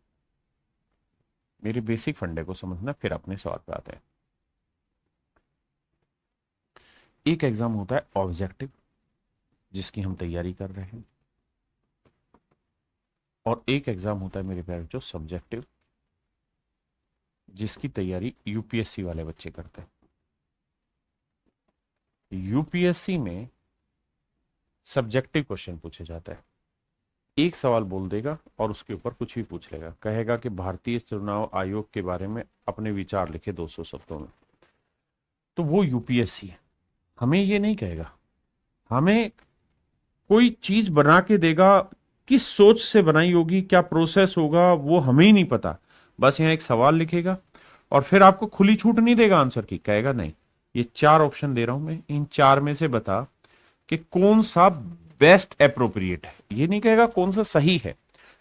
मेरे बेसिक फंडे को समझना, फिर अपने सवाल पे आते हैं। एक एग्जाम होता है ऑब्जेक्टिव, जिसकी हम तैयारी कर रहे हैं, और एक एग्जाम होता है मेरे प्यारे बच्चों सब्जेक्टिव, जिसकी तैयारी यूपीएससी वाले बच्चे करते हैं। यूपीएससी में सब्जेक्टिव क्वेश्चन पूछे जाता है। एक सवाल बोल देगा और उसके ऊपर कुछ भी पूछ लेगा, कहेगा कि भारतीय चुनाव आयोग के बारे में अपने विचार लिखे 200 शब्दों में। तो वो यूपीएससी है। हमें ये नहीं कहेगा, हमें कोई चीज बना के देगा, किस सोच से बनाई होगी, क्या प्रोसेस होगा, वो हमें ही नहीं पता। बस यहाँ एक सवाल लिखेगा और फिर आपको खुली छूट नहीं देगा आंसर की। कहेगा नहीं, ये 4 ऑप्शन दे रहा हूं मैं, इन 4 में से बता कि कौन सा बेस्ट एप्रोप्रिएट है। ये नहीं कहेगा कौन सा सही है,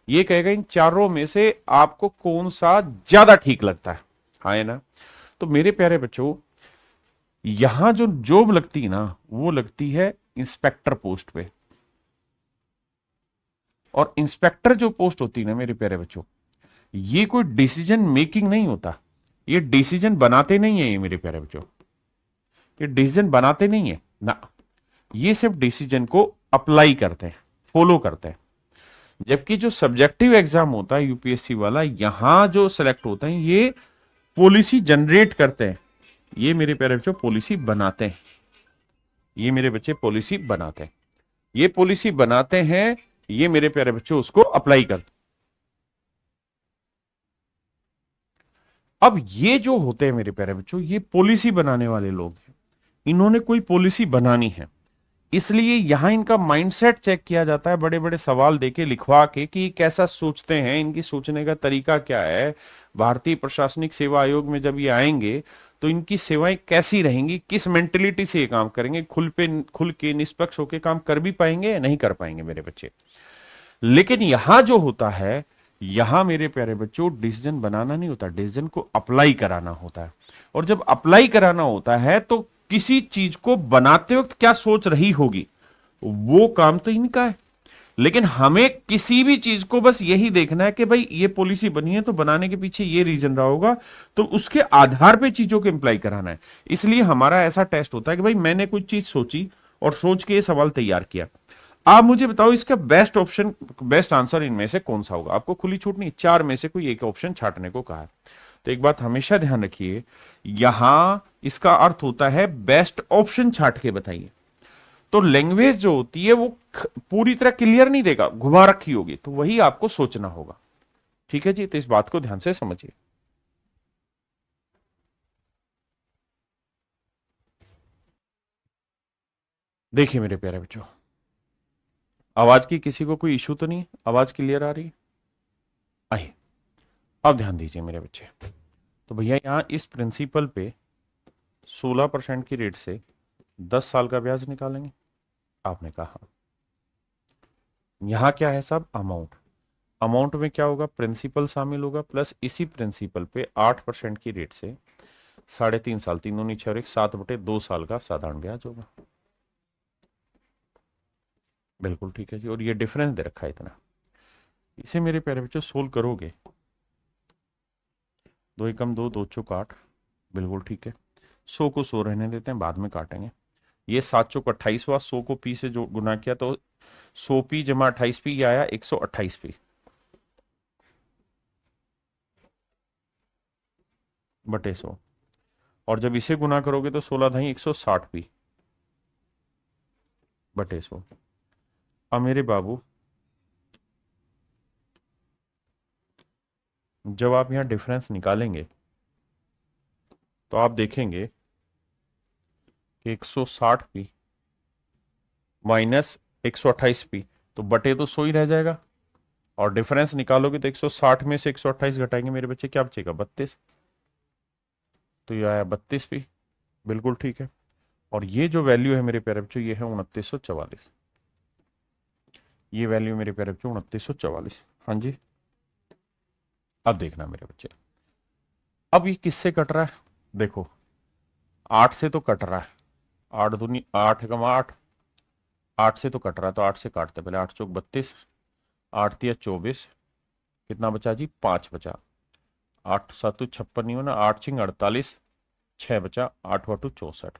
ये कहेगा इन चारों में से आपको कौन सा ज्यादा ठीक लगता है। हाँ, है ना? तो मेरे प्यारे बच्चों, यहां जो जॉब लगती है ना, वो लगती है इंस्पेक्टर पोस्ट पे। और इंस्पेक्टर जो पोस्ट होती है ना मेरे प्यारे बच्चों, ये कोई डिसीजन मेकिंग नहीं होता, ये डिसीजन बनाते नहीं है, ये मेरे प्यारे बच्चों, ये डिसीजन बनाते नहीं है ना, ये सिर्फ डिसीजन को अप्लाई करते हैं, फॉलो करते हैं। जबकि जो सब्जेक्टिव एग्जाम होता है यूपीएससी वाला, यहां जो सिलेक्ट होते हैं ये पॉलिसी जनरेट करते हैं, ये मेरे प्यारे बच्चों पॉलिसी बनाते हैं, ये मेरे बच्चे पॉलिसी बनाते हैं, ये पॉलिसी बनाते हैं, ये मेरे प्यारे बच्चों उसको अप्लाई करते हैं। अब ये जो होते हैं मेरे प्यारे बच्चों, ये पॉलिसी बनाने वाले लोग हैं, इन्होंने कोई पॉलिसी बनानी है, इसलिए यहां इनका माइंडसेट चेक किया जाता है, बड़े बड़े सवाल देके लिखवा के कि कैसा सोचते हैं, इनकी सोचने का तरीका क्या है, भारतीय प्रशासनिक सेवा आयोग में जब ये आएंगे तो इनकी सेवाएं कैसी रहेंगी, किस मेंटेलिटी से ये काम करेंगे, खुल के निष्पक्ष होकर काम कर भी पाएंगे, नहीं कर पाएंगे मेरे बच्चे। लेकिन यहां जो होता है, यहां मेरे प्यारे बच्चों डिसीजन बनाना नहीं होता, डिसीजन को अप्लाई कराना होता है। और जब अप्लाई कराना होता है तो किसी चीज को बनाते वक्त क्या सोच रही होगी, वो काम तो इनका है। लेकिन हमें किसी भी चीज को बस यही देखना है कि भाई ये पॉलिसी बनी है तो बनाने के पीछे ये रीजन रहा होगा, तो उसके आधार पे चीजों को इंप्लाई कराना है। इसलिए हमारा ऐसा टेस्ट होता है कि भाई मैंने कुछ चीज सोची और सोच के ये सवाल तैयार किया, आप मुझे बताओ इसका बेस्ट ऑप्शन, बेस्ट आंसर इनमें से कौन सा होगा। आपको खुली छूट नहीं, चार में से कोई एक ऑप्शन छांटने को कहा है। तो एक बात हमेशा ध्यान रखिए, यहां इसका अर्थ होता है बेस्ट ऑप्शन छांट के बताइए। तो लैंग्वेज जो होती है वो पूरी तरह क्लियर नहीं देगा, घुमा रखी होगी, तो वही आपको सोचना होगा। ठीक है जी, तो इस बात को ध्यान से समझिए। देखिए मेरे प्यारे बच्चों, आवाज की किसी को कोई इशू तो नहीं, आवाज क्लियर आ रही है? आइए अब ध्यान दीजिए मेरे बच्चे। तो भैया यहां इस प्रिंसिपल पे 16% की रेट से 10 साल का ब्याज निकालेंगे। आपने कहा यहां क्या है साहब, अमाउंट। अमाउंट में क्या होगा, प्रिंसिपल शामिल होगा प्लस इसी प्रिंसिपल पे 8% की रेट से 3.5 साल, 3×9=7/2 साल का साधारण ब्याज होगा। बिल्कुल ठीक है जी। और ये डिफरेंस दे रखा है इतना, इसे मेरे प्यारे बच्चों सोल्व करोगे, 2 × 2 = 2, 2×4 = 8। बिल्कुल ठीक है, 100 को 100 रहने देते हैं, बाद में काटेंगे। ये 7×4 = 28 हुआ, 100 को पी से जो गुना किया तो 100p = 28p, ये आया 128p बटे 100। और जब इसे गुना करोगे तो 16×160p बटे 100। अब मेरे बाबू जब आप यहां डिफरेंस निकालेंगे तो आप देखेंगे कि 160p माइनस 128p, तो बटे तो 100 ही रह जाएगा। और डिफरेंस निकालोगे तो 160 में से 128 घटाएंगे मेरे बच्चे, क्या बचेगा, 32। तो ये आया 32p। बिल्कुल ठीक है। और ये जो वैल्यू है मेरे प्यारे बच्चों, ये है 2944। ये वैल्यू मेरे प्यारे बच्चों 2944। हाँ जी, अब देखना मेरे बच्चे, अब ये किससे कट रहा है, देखो 8 से तो कट रहा है, 8×8 8 से तो कट रहा है, तो 8 से काटते, पहले 8×4 = 32, 8×3 = 24, कितना बचा जी, 5 बचा। 8×7 = 56 नहीं होना, 8×6 = 48, 6 बचा, 8×8 = 64।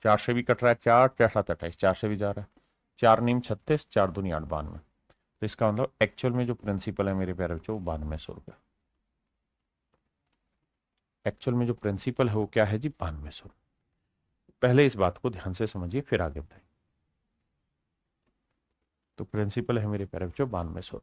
4 से भी कट रहा है, 4 4 7 28, 4 से भी जा रहा है, 4×9 = 36, 4×2 = 8, 92। तो इसका मतलब एक्चुअल में जो प्रिंसिपल है मेरे प्यारे बच्चों, 9200 रुपये। एक्चुअल में जो प्रिंसिपल है वो क्या है जी, 9200। पहले इस बात को ध्यान से समझिए, फिर आगे बताइए। तो प्रिंसिपल है मेरे प्यारे बच्चों 9200।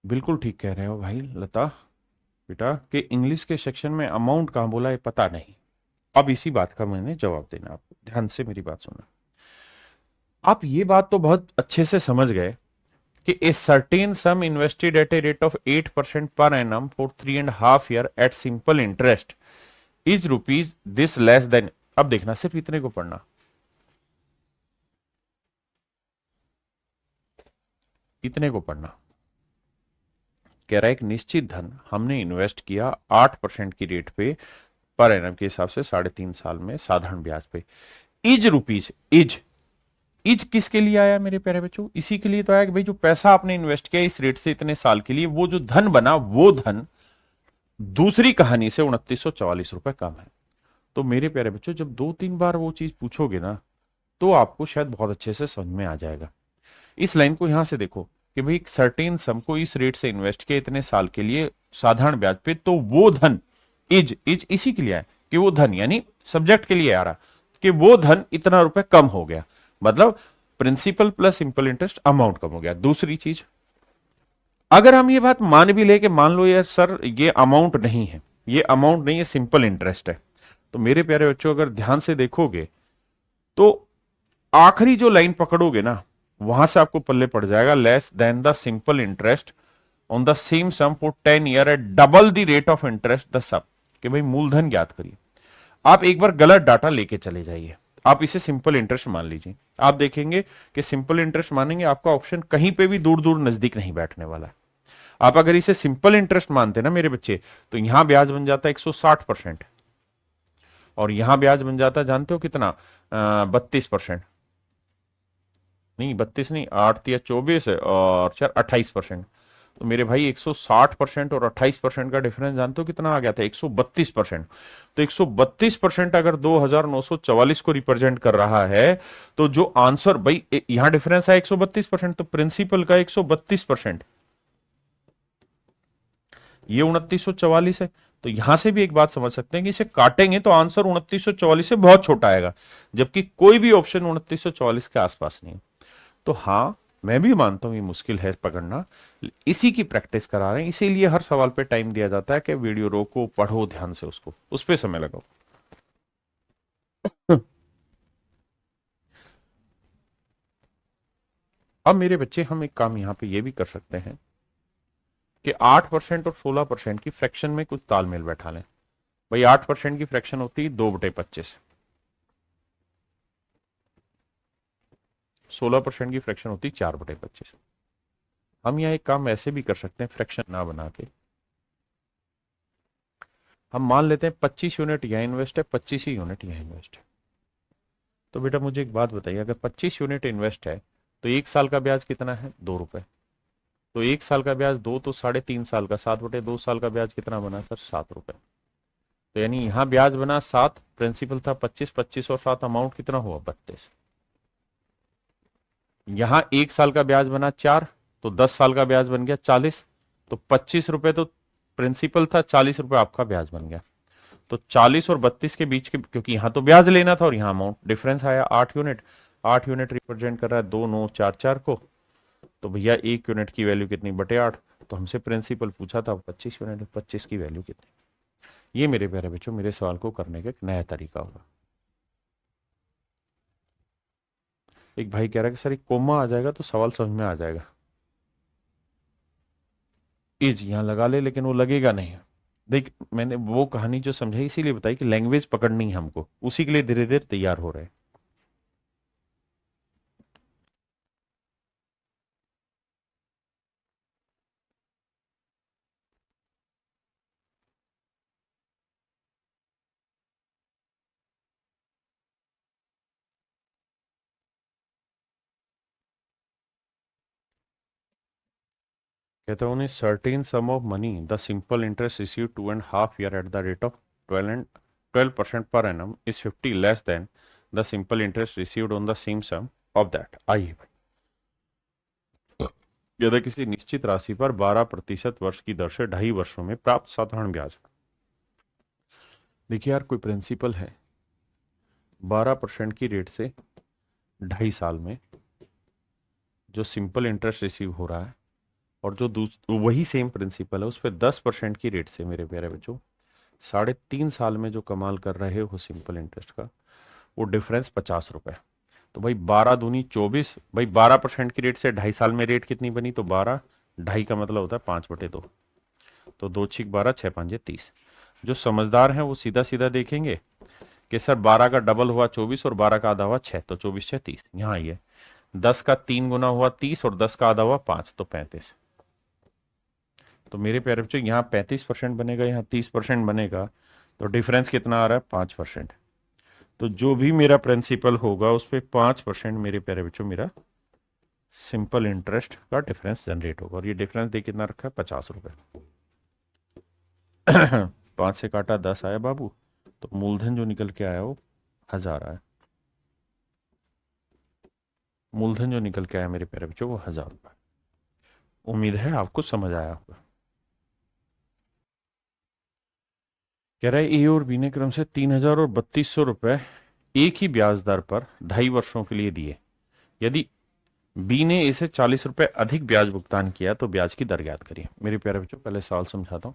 बिल्कुल ठीक कह रहे हो भाई लता बेटा, कि इंग्लिश के सेक्शन में अमाउंट कहां बोला है पता नहीं। अब इसी बात का मैंने जवाब देना, आपको ध्यान से मेरी बात सुनना। आप ये बात तो बहुत अच्छे से समझ गए कि a certain sum invested at a rate of 8% per annum for 3.5 year at simple interest is rupees this less than. अब देखना, सिर्फ इतने को पढ़ना, इतने को पढ़ना। कह रहा है एक निश्चित धन हमने इन्वेस्ट किया 8% की रेट पे पर एनम के हिसाब से 3.5 साल में साधारण ब्याज पे। इज रुपीज, इज किसके लिए आया मेरे प्यारे बच्चों? इसी के लिए तो आया कि भाई जो पैसा आपने इन्वेस्ट किया इस रेट से इतने साल के लिए, वो जो धन बना वो धन दूसरी कहानी से 2944 रुपए कम है। तो मेरे प्यारे बच्चों जब 2-3 बार वो चीज पूछोगे ना तो आपको शायद बहुत अच्छे से समझ में आ जाएगा। इस लाइन को यहां से देखो कि भाई एक सर्टेन सम को इस रेट से इन्वेस्ट किया इतने साल के लिए साधारण ब्याज पे, तो वो धन इज इसी के लिए है कि वो धन यानी सब्जेक्ट के लिए आ रहा कि वो धन इतना रुपए कम हो गया, मतलब principal plus simple interest amount कम हो गया। दूसरी चीज, अगर हम ये बात मान भी ले कि मान लो यार सर ये अमाउंट नहीं है, ये अमाउंट नहीं है, सिंपल इंटरेस्ट है, तो मेरे प्यारे बच्चों अगर ध्यान से देखोगे तो आखिरी जो लाइन पकड़ोगे ना वहां से आपको पल्ले पड़ जाएगा less than the simple interest on the same sum for 10 year at double the rate of interest the सब, कि भाई मूलधन ज्ञात करिए। आप एक बार गलत डाटा लेके चले जाइए, आप इसे सिंपल इंटरेस्ट मान लीजिए, आप देखेंगे कि सिंपल इंटरेस्ट मानेंगे आपका ऑप्शन कहीं पे भी दूर दूर नजदीक नहीं बैठने वाला है। आप अगर इसे सिंपल इंटरेस्ट मानते ना मेरे बच्चे, तो यहां ब्याज बन जाता है 160% और यहां ब्याज बन जाता है जानते हो कितना, 32%, नहीं 32 नहीं, 8 या 24 है और 28%। तो मेरे भाई 160% और 28% का डिफरेंस जानते हो कितना आ गया था, 132%। तो 132% अगर 2944 को रिप्रेजेंट कर रहा है तो जो आंसर भाई यहां डिफरेंस है 132%, तो प्रिंसिपल का 132%, ये 2944 है। तो यहां से भी एक बात समझ सकते हैं कि इसे काटेंगे तो आंसर 2944 से बहुत छोटा आएगा, जबकि कोई भी ऑप्शन 2944 के आसपास नहीं। तो हाँ मैं भी मानता हूं ये मुश्किल है पकड़ना, इसी की प्रैक्टिस करा रहे हैं, इसीलिए हर सवाल पे टाइम दिया जाता है कि वीडियो रोको, पढ़ो ध्यान से उसको, उस पर समय लगाओ। अब मेरे बच्चे हम एक काम यहां पे ये भी कर सकते हैं कि 8% और 16% की फ्रैक्शन में कुछ तालमेल बैठा लें। भाई 8% की फ्रैक्शन होती है 2/25, 16% की फ्रैक्शन होती है 4/25। हम यहाँ एक काम ऐसे भी कर सकते हैं फ्रैक्शन ना बना के, हम मान लेते हैं 25 यूनिट यहाँ इन्वेस्ट है, 25 ही यूनिट यहाँ इन्वेस्ट है। तो बेटा मुझे एक बात बताइए, अगर 25 यूनिट इन्वेस्ट है तो 1 साल का ब्याज कितना है, 2 रुपए। तो 1 साल का ब्याज 2, तो 3.5 साल का 7/2 साल का ब्याज कितना बना सर, 7 रुपए। तो यानी यहाँ ब्याज बना 7, प्रिंसिपल था 25, 25 और 7 अमाउंट कितना हुआ 32। यहां 1 साल का ब्याज बना 4, तो 10 साल का ब्याज बन गया 40, तो 25 रुपए तो प्रिंसिपल था, 40 रुपए आपका ब्याज बन गया। तो 40 और 32 के बीच के, क्योंकि यहां तो ब्याज लेना था और यहां अमाउंट डिफरेंस आया 8 यूनिट, 8 यूनिट रिप्रेजेंट कर रहा है 2, 9, 4, 4 को। तो भैया 1 यूनिट की वैल्यू कितनी, बटे 8। तो हमसे प्रिंसिपल पूछा था 25 यूनिट, 25 की वैल्यू कितनी। ये मेरे प्यारे बच्चों मेरे सवाल को करने का एक नया तरीका होगा। एक भाई कह रहा है कि सर एक कोमा आ जाएगा तो सवाल समझ में आ जाएगा, इज यहां लगा ले, लेकिन वो लगेगा नहीं। देख मैंने वो कहानी जो समझाई इसीलिए बताई कि लैंग्वेज पकड़नी है हमको, उसी के लिए धीरे धीरे तैयार हो रहे हैं। कहते हैं certain sum of money the simple interest receive 2.5 year at the rate of 12% per annum is 50 less than the simple interest received on the same sum of that. आइए भाई, यदि किसी निश्चित राशि पर 12% वर्ष की दर से 2.5 वर्षों में प्राप्त साधारण ब्याज। देखिए यार कोई प्रिंसिपल है 12% की रेट से 2.5 साल में जो सिंपल इंटरेस्ट रिसीव हो रहा है, और जो वही सेम प्रिंसिपल है उस पर 10% की रेट से मेरे प्यारे बच्चों 3.5 साल में जो कमाल कर रहे हो सिंपल इंटरेस्ट का, वो डिफरेंस 50 रुपए। तो भाई 12×2 = 24, भाई 12% की रेट से 2.5 साल में रेट कितनी बनी, तो 12, 2.5 का मतलब होता है 5/2, तो 2×6 = 12, 6×5 = 30। जो समझदार हैं वो सीधा सीधा देखेंगे कि सर 12 का डबल हुआ 24 और 12 का आधा हुआ 6, तो 24×6 = 30। यहाँ आइए 10 का 3 गुना हुआ 30 और 10 का आधा हुआ 5, तो 35। तो मेरे प्यारे बच्चों यहाँ 35% बनेगा, यहाँ 30% बनेगा, तो डिफरेंस कितना आ रहा है? 5%। तो जो भी मेरा प्रिंसिपल होगा उस पर 5% मेरे प्यारे बच्चों मेरा सिंपल इंटरेस्ट का डिफरेंस जनरेट होगा। और ये डिफरेंस देख कितना रखा है? 50 रुपए। 5 से काटा 10 आया बाबू, तो मूलधन जो निकल के आया वो 1000 आया। मूलधन जो निकल के आया मेरे प्यारे बच्चों वो 1000 रुपए। उम्मीद है आपको समझ आया होगा। कह रहा है ए और बी ने क्रम से 3000 और 3200 रुपए एक ही ब्याज दर पर 2.5 वर्षों के लिए दिए। यदि बी ने इसे 40 रुपए अधिक ब्याज भुगतान किया तो ब्याज की दर ज्ञात करिए। मेरे प्यारे बच्चों पहले सवाल समझाता हूं।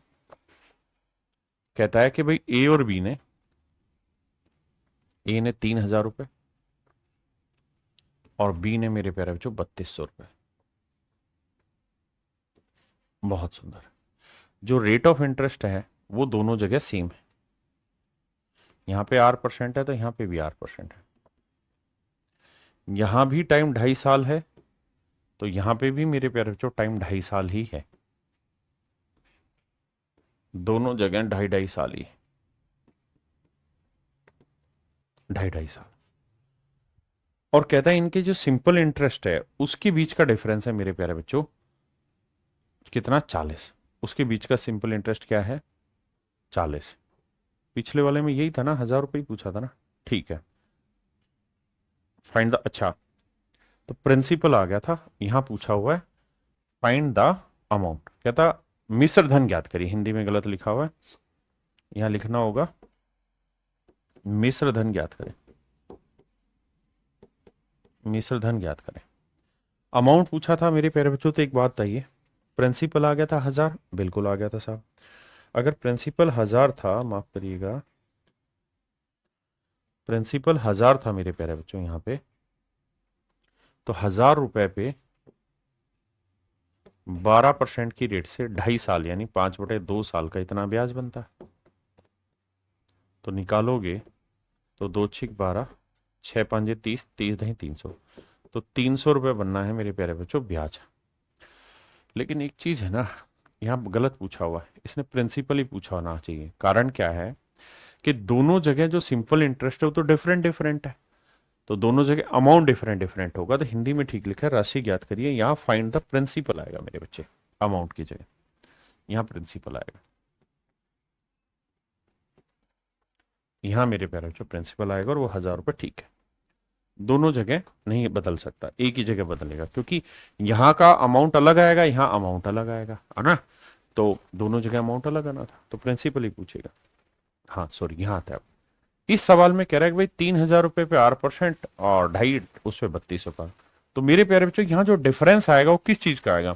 कहता है कि भाई ए और बी ने, ए ने 3000 रुपए और बी ने मेरे प्यारे बच्चों 3200 रुपए। बहुत सुंदर। जो रेट ऑफ इंटरेस्ट है वो दोनों जगह सेम है। यहां पे R% है तो यहां पे भी R% है। यहां भी टाइम 2.5 साल है तो यहां पे भी मेरे प्यारे बच्चों टाइम 2.5 साल ही है। दोनों जगह 2.5 2.5 साल ही है। 2.5 2.5 साल। और कहता है इनके जो सिंपल इंटरेस्ट है उसके बीच का डिफरेंस है मेरे प्यारे बच्चों कितना? 40। उसके बीच का सिंपल इंटरेस्ट क्या है? 40। पिछले वाले में यही था ना, 1000 रुपये ही पूछा था ना। ठीक है, फाइंड द, अच्छा तो प्रिंसिपल आ गया था, यहां पूछा हुआ है फाइंड द अमाउंट। कहता मिश्र धन ज्ञात करिए। हिंदी में गलत लिखा हुआ है, यहां लिखना होगा मिश्र धन ज्ञात करें। मिश्र धन ज्ञात करें। अमाउंट पूछा था मेरे प्यारे बच्चों, तो एक बात बताइए, प्रिंसिपल आ गया था 1000, बिल्कुल आ गया था साहब। अगर प्रिंसिपल 1000 था, माफ करिएगा, प्रिंसिपल 1000 था मेरे प्यारे बच्चों यहां पे, तो 1000 रुपए पे 12% की रेट से 2.5 साल यानी 5/2 साल का इतना ब्याज बनता है। तो निकालोगे तो 2 6 12, 6 5 30, 30 300, तो 300 रुपये बनना है मेरे प्यारे बच्चों ब्याज। लेकिन एक चीज है ना, यहाँ गलत पूछा हुआ है, इसने प्रिंसिपल ही पूछा होना चाहिए। कारण क्या है कि दोनों जगह जो सिंपल इंटरेस्ट है वो तो डिफरेंट डिफरेंट है, तो दोनों जगह अमाउंट डिफरेंट डिफरेंट होगा। तो हिंदी में ठीक लिखा है राशि ज्ञात करिए, यहाँ फाइंड द प्रिंसिपल आएगा मेरे बच्चे, अमाउंट की जगह यहाँ प्रिंसिपल आएगा। यहाँ मेरे प्यारे बच्चों प्रिंसिपल आएगा और वो 1000 रुपये ठीक है। दोनों जगह नहीं बदल सकता, एक ही जगह बदलेगा, क्योंकि यहाँ का अमाउंट अलग आएगा, यहाँ अमाउंट अलग आएगा, है ना। तो दोनों जगह अमाउंट अलग आना था, तो प्रिंसिपल ही पूछेगा। हाँ सॉरी, यहाँ आता है। इस सवाल में कह रहा है कि भाई 3000 रुपए पे R% और 2.5 उस पे 3200 का। तो मेरे प्यारे बच्चों यहाँ जो डिफरेंस आएगा वो किस चीज का आएगा?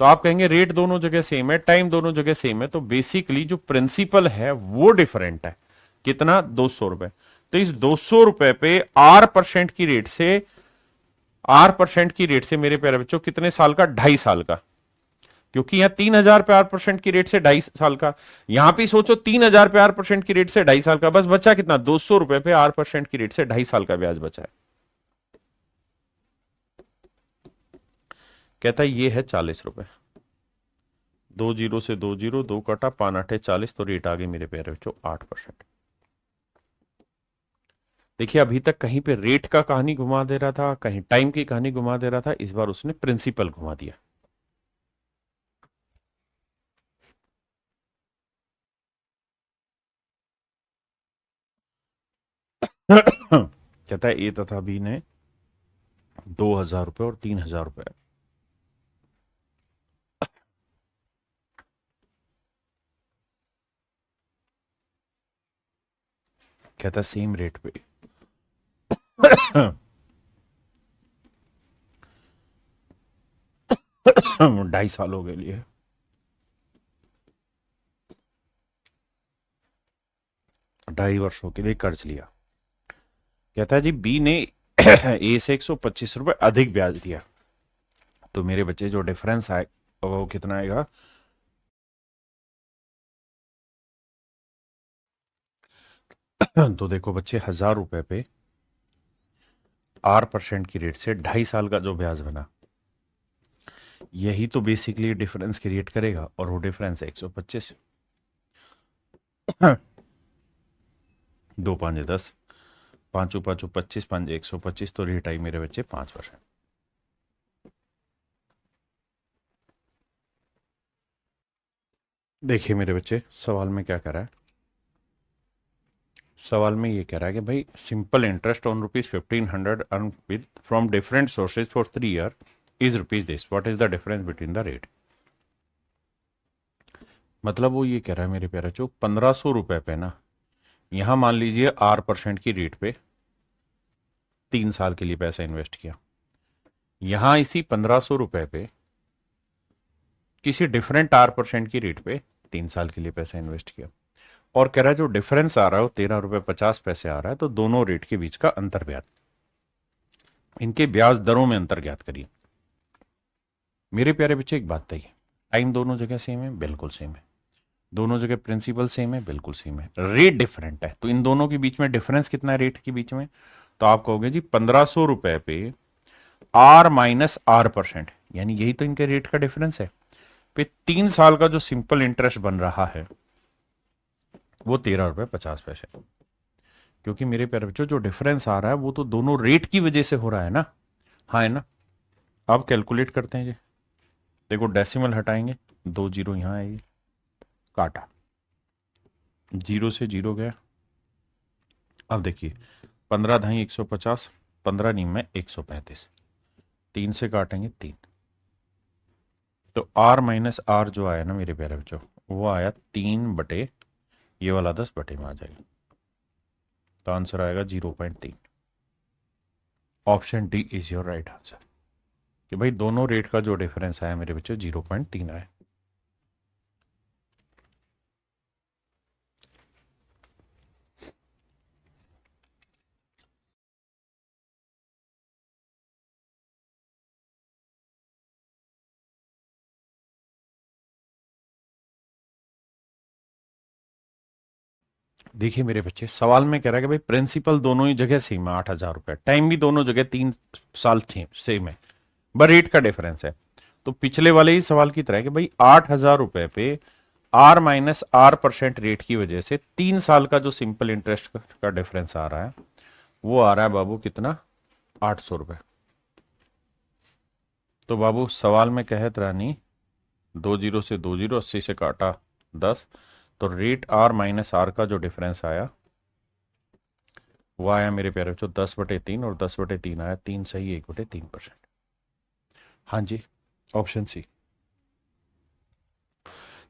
तो आप कहेंगे रेट दोनों जगह सेम है, टाइम दोनों जगह सेम है, तो बेसिकली जो प्रिंसिपल है वो डिफरेंट है। कितना? 200 रुपए। तो इस 200 रुपए पे R% की रेट से मेरे प्यारे बच्चों कितने साल का? 2.5 साल का। क्योंकि यहां 3000 पे R% की रेट से 2.5 साल का, यहां पे सोचो 3000 पे R% की रेट से 2.5 साल का, बस बचा कितना? 200 रुपए पे R% की रेट से 2.5 साल का ब्याज बचा है। कहता है ये है 40 रुपए। 2 जीरो से 2 जीरो, 2 कटा, 5 8 40, तो रेट आ गई मेरे प्यारे बच्चों 8%। देखिए अभी तक कहीं पे रेट का कहानी घुमा दे रहा था, कहीं टाइम की कहानी घुमा दे रहा था, इस बार उसने प्रिंसिपल घुमा दिया। कहता है ए तथा बी ने 2000 रुपए और 3000 रुपए कहता है सेम रेट पे 2.5 सालों के लिए 2.5 वर्षों के लिए कर्ज लिया। कहता है जी बी ने ए से 125 रुपए अधिक ब्याज दिया, तो मेरे बच्चे जो डिफरेंस आए वो कितना आएगा? तो देखो बच्चे 1000 रुपए पे R% की रेट से 2.5 साल का जो ब्याज बना, यही तो बेसिकली डिफरेंस क्रिएट करेगा, और वो डिफरेंस है 125। 2×5=10, 5×5=25, 5×125, तो रेट आई मेरे बच्चे 5%। देखिए मेरे बच्चे, सवाल में क्या कह रहा है। सवाल में ये कह रहा है कि भाई simple interest on ₹1500 earn with from different sources for 3 year is rupees this, what is the difference between the rate. मतलब वो ये कह रहा है मेरे प्यारे बच्चों, 1500 रुपए पे ना, यहां मान लीजिए R% की रेट पे 3 साल के लिए पैसा इन्वेस्ट किया, यहां इसी 1500 रुपए पे किसी डिफरेंट R% की रेट पे 3 साल के लिए पैसा इन्वेस्ट किया, और कह रहा है जो डिफरेंस आ रहा है वो ₹13.50 आ रहा है, तो दोनों रेट के बीच का अंतर ब्याज, इनके ब्याज दरों में अंतर ज्ञात करिए। मेरे प्यारे बच्चे एक बात बताइए, टाइम दोनों जगह सेम है? बिल्कुल सेम है। दोनों जगह प्रिंसिपल सेम है? बिल्कुल सेम है। रेट डिफरेंट है, तो इन दोनों के बीच में डिफरेंस कितना है रेट के बीच में? तो आप कहोगे जी 1500 रुपए पे R-R%, यानी यही तो इनके रेट का डिफरेंस है, पे 3 साल का जो सिंपल इंटरेस्ट बन रहा है वो ₹13.50। क्योंकि मेरे प्यारे बच्चों जो डिफरेंस आ रहा है वो तो दोनों रेट की वजह से हो रहा है ना। हाँ है ना। अब कैलकुलेट करते हैं जी। देखो डेसिमल हटाएंगे, 2 जीरो यहां आएगी, काटा, 0 से 0 गया। अब देखिए 15×2=150, 15 नीम में 135, 3 से काटेंगे 3, तो R-R जो आया ना मेरे प्यारे बच्चों, वो आया 3/, ये वाला 10/, में आ जाएगा, तो आंसर आएगा 0.3। Option D is your right answer, कि भाई दोनों रेट का जो डिफरेंस आया मेरे बच्चों 0.3 आया। देखिए मेरे बच्चे, सवाल में कह रहा है कि भाई प्रिंसिपल दोनों ही जगह सेम है 8,000 रुपए, टाइम भी दोनों जगह 3 साल सेम है, बस रेट का डिफरेंस है। तो पिछले वाले ही सवाल की तरह कि भाई 8,000 रुपए पे R-R% रेट की वजह से 3 साल का जो सिंपल इंटरेस्ट का डिफरेंस आ रहा है वो आ रहा है बाबू कितना, 800 रुपए। तो बाबू सवाल में कहत रानी 2 जीरो से 2 जीरो, 80 से काटा 10, तो रेट R-R का जो डिफरेंस आया वो आया मेरे प्यारे बच्चों 10/3, और 10/3 आया 3 सही 1/3%। हाँ जी, ऑप्शन सी।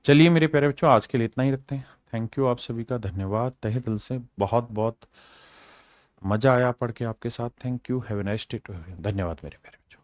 चलिए मेरे प्यारे बच्चों, आज के लिए इतना ही रखते हैं। थैंक यू आप सभी का, धन्यवाद तहे दिल से, बहुत बहुत मजा आया पढ़ के आपके साथ। Thank you, have a nice day too, धन्यवाद मेरे प्यारे बच्चों।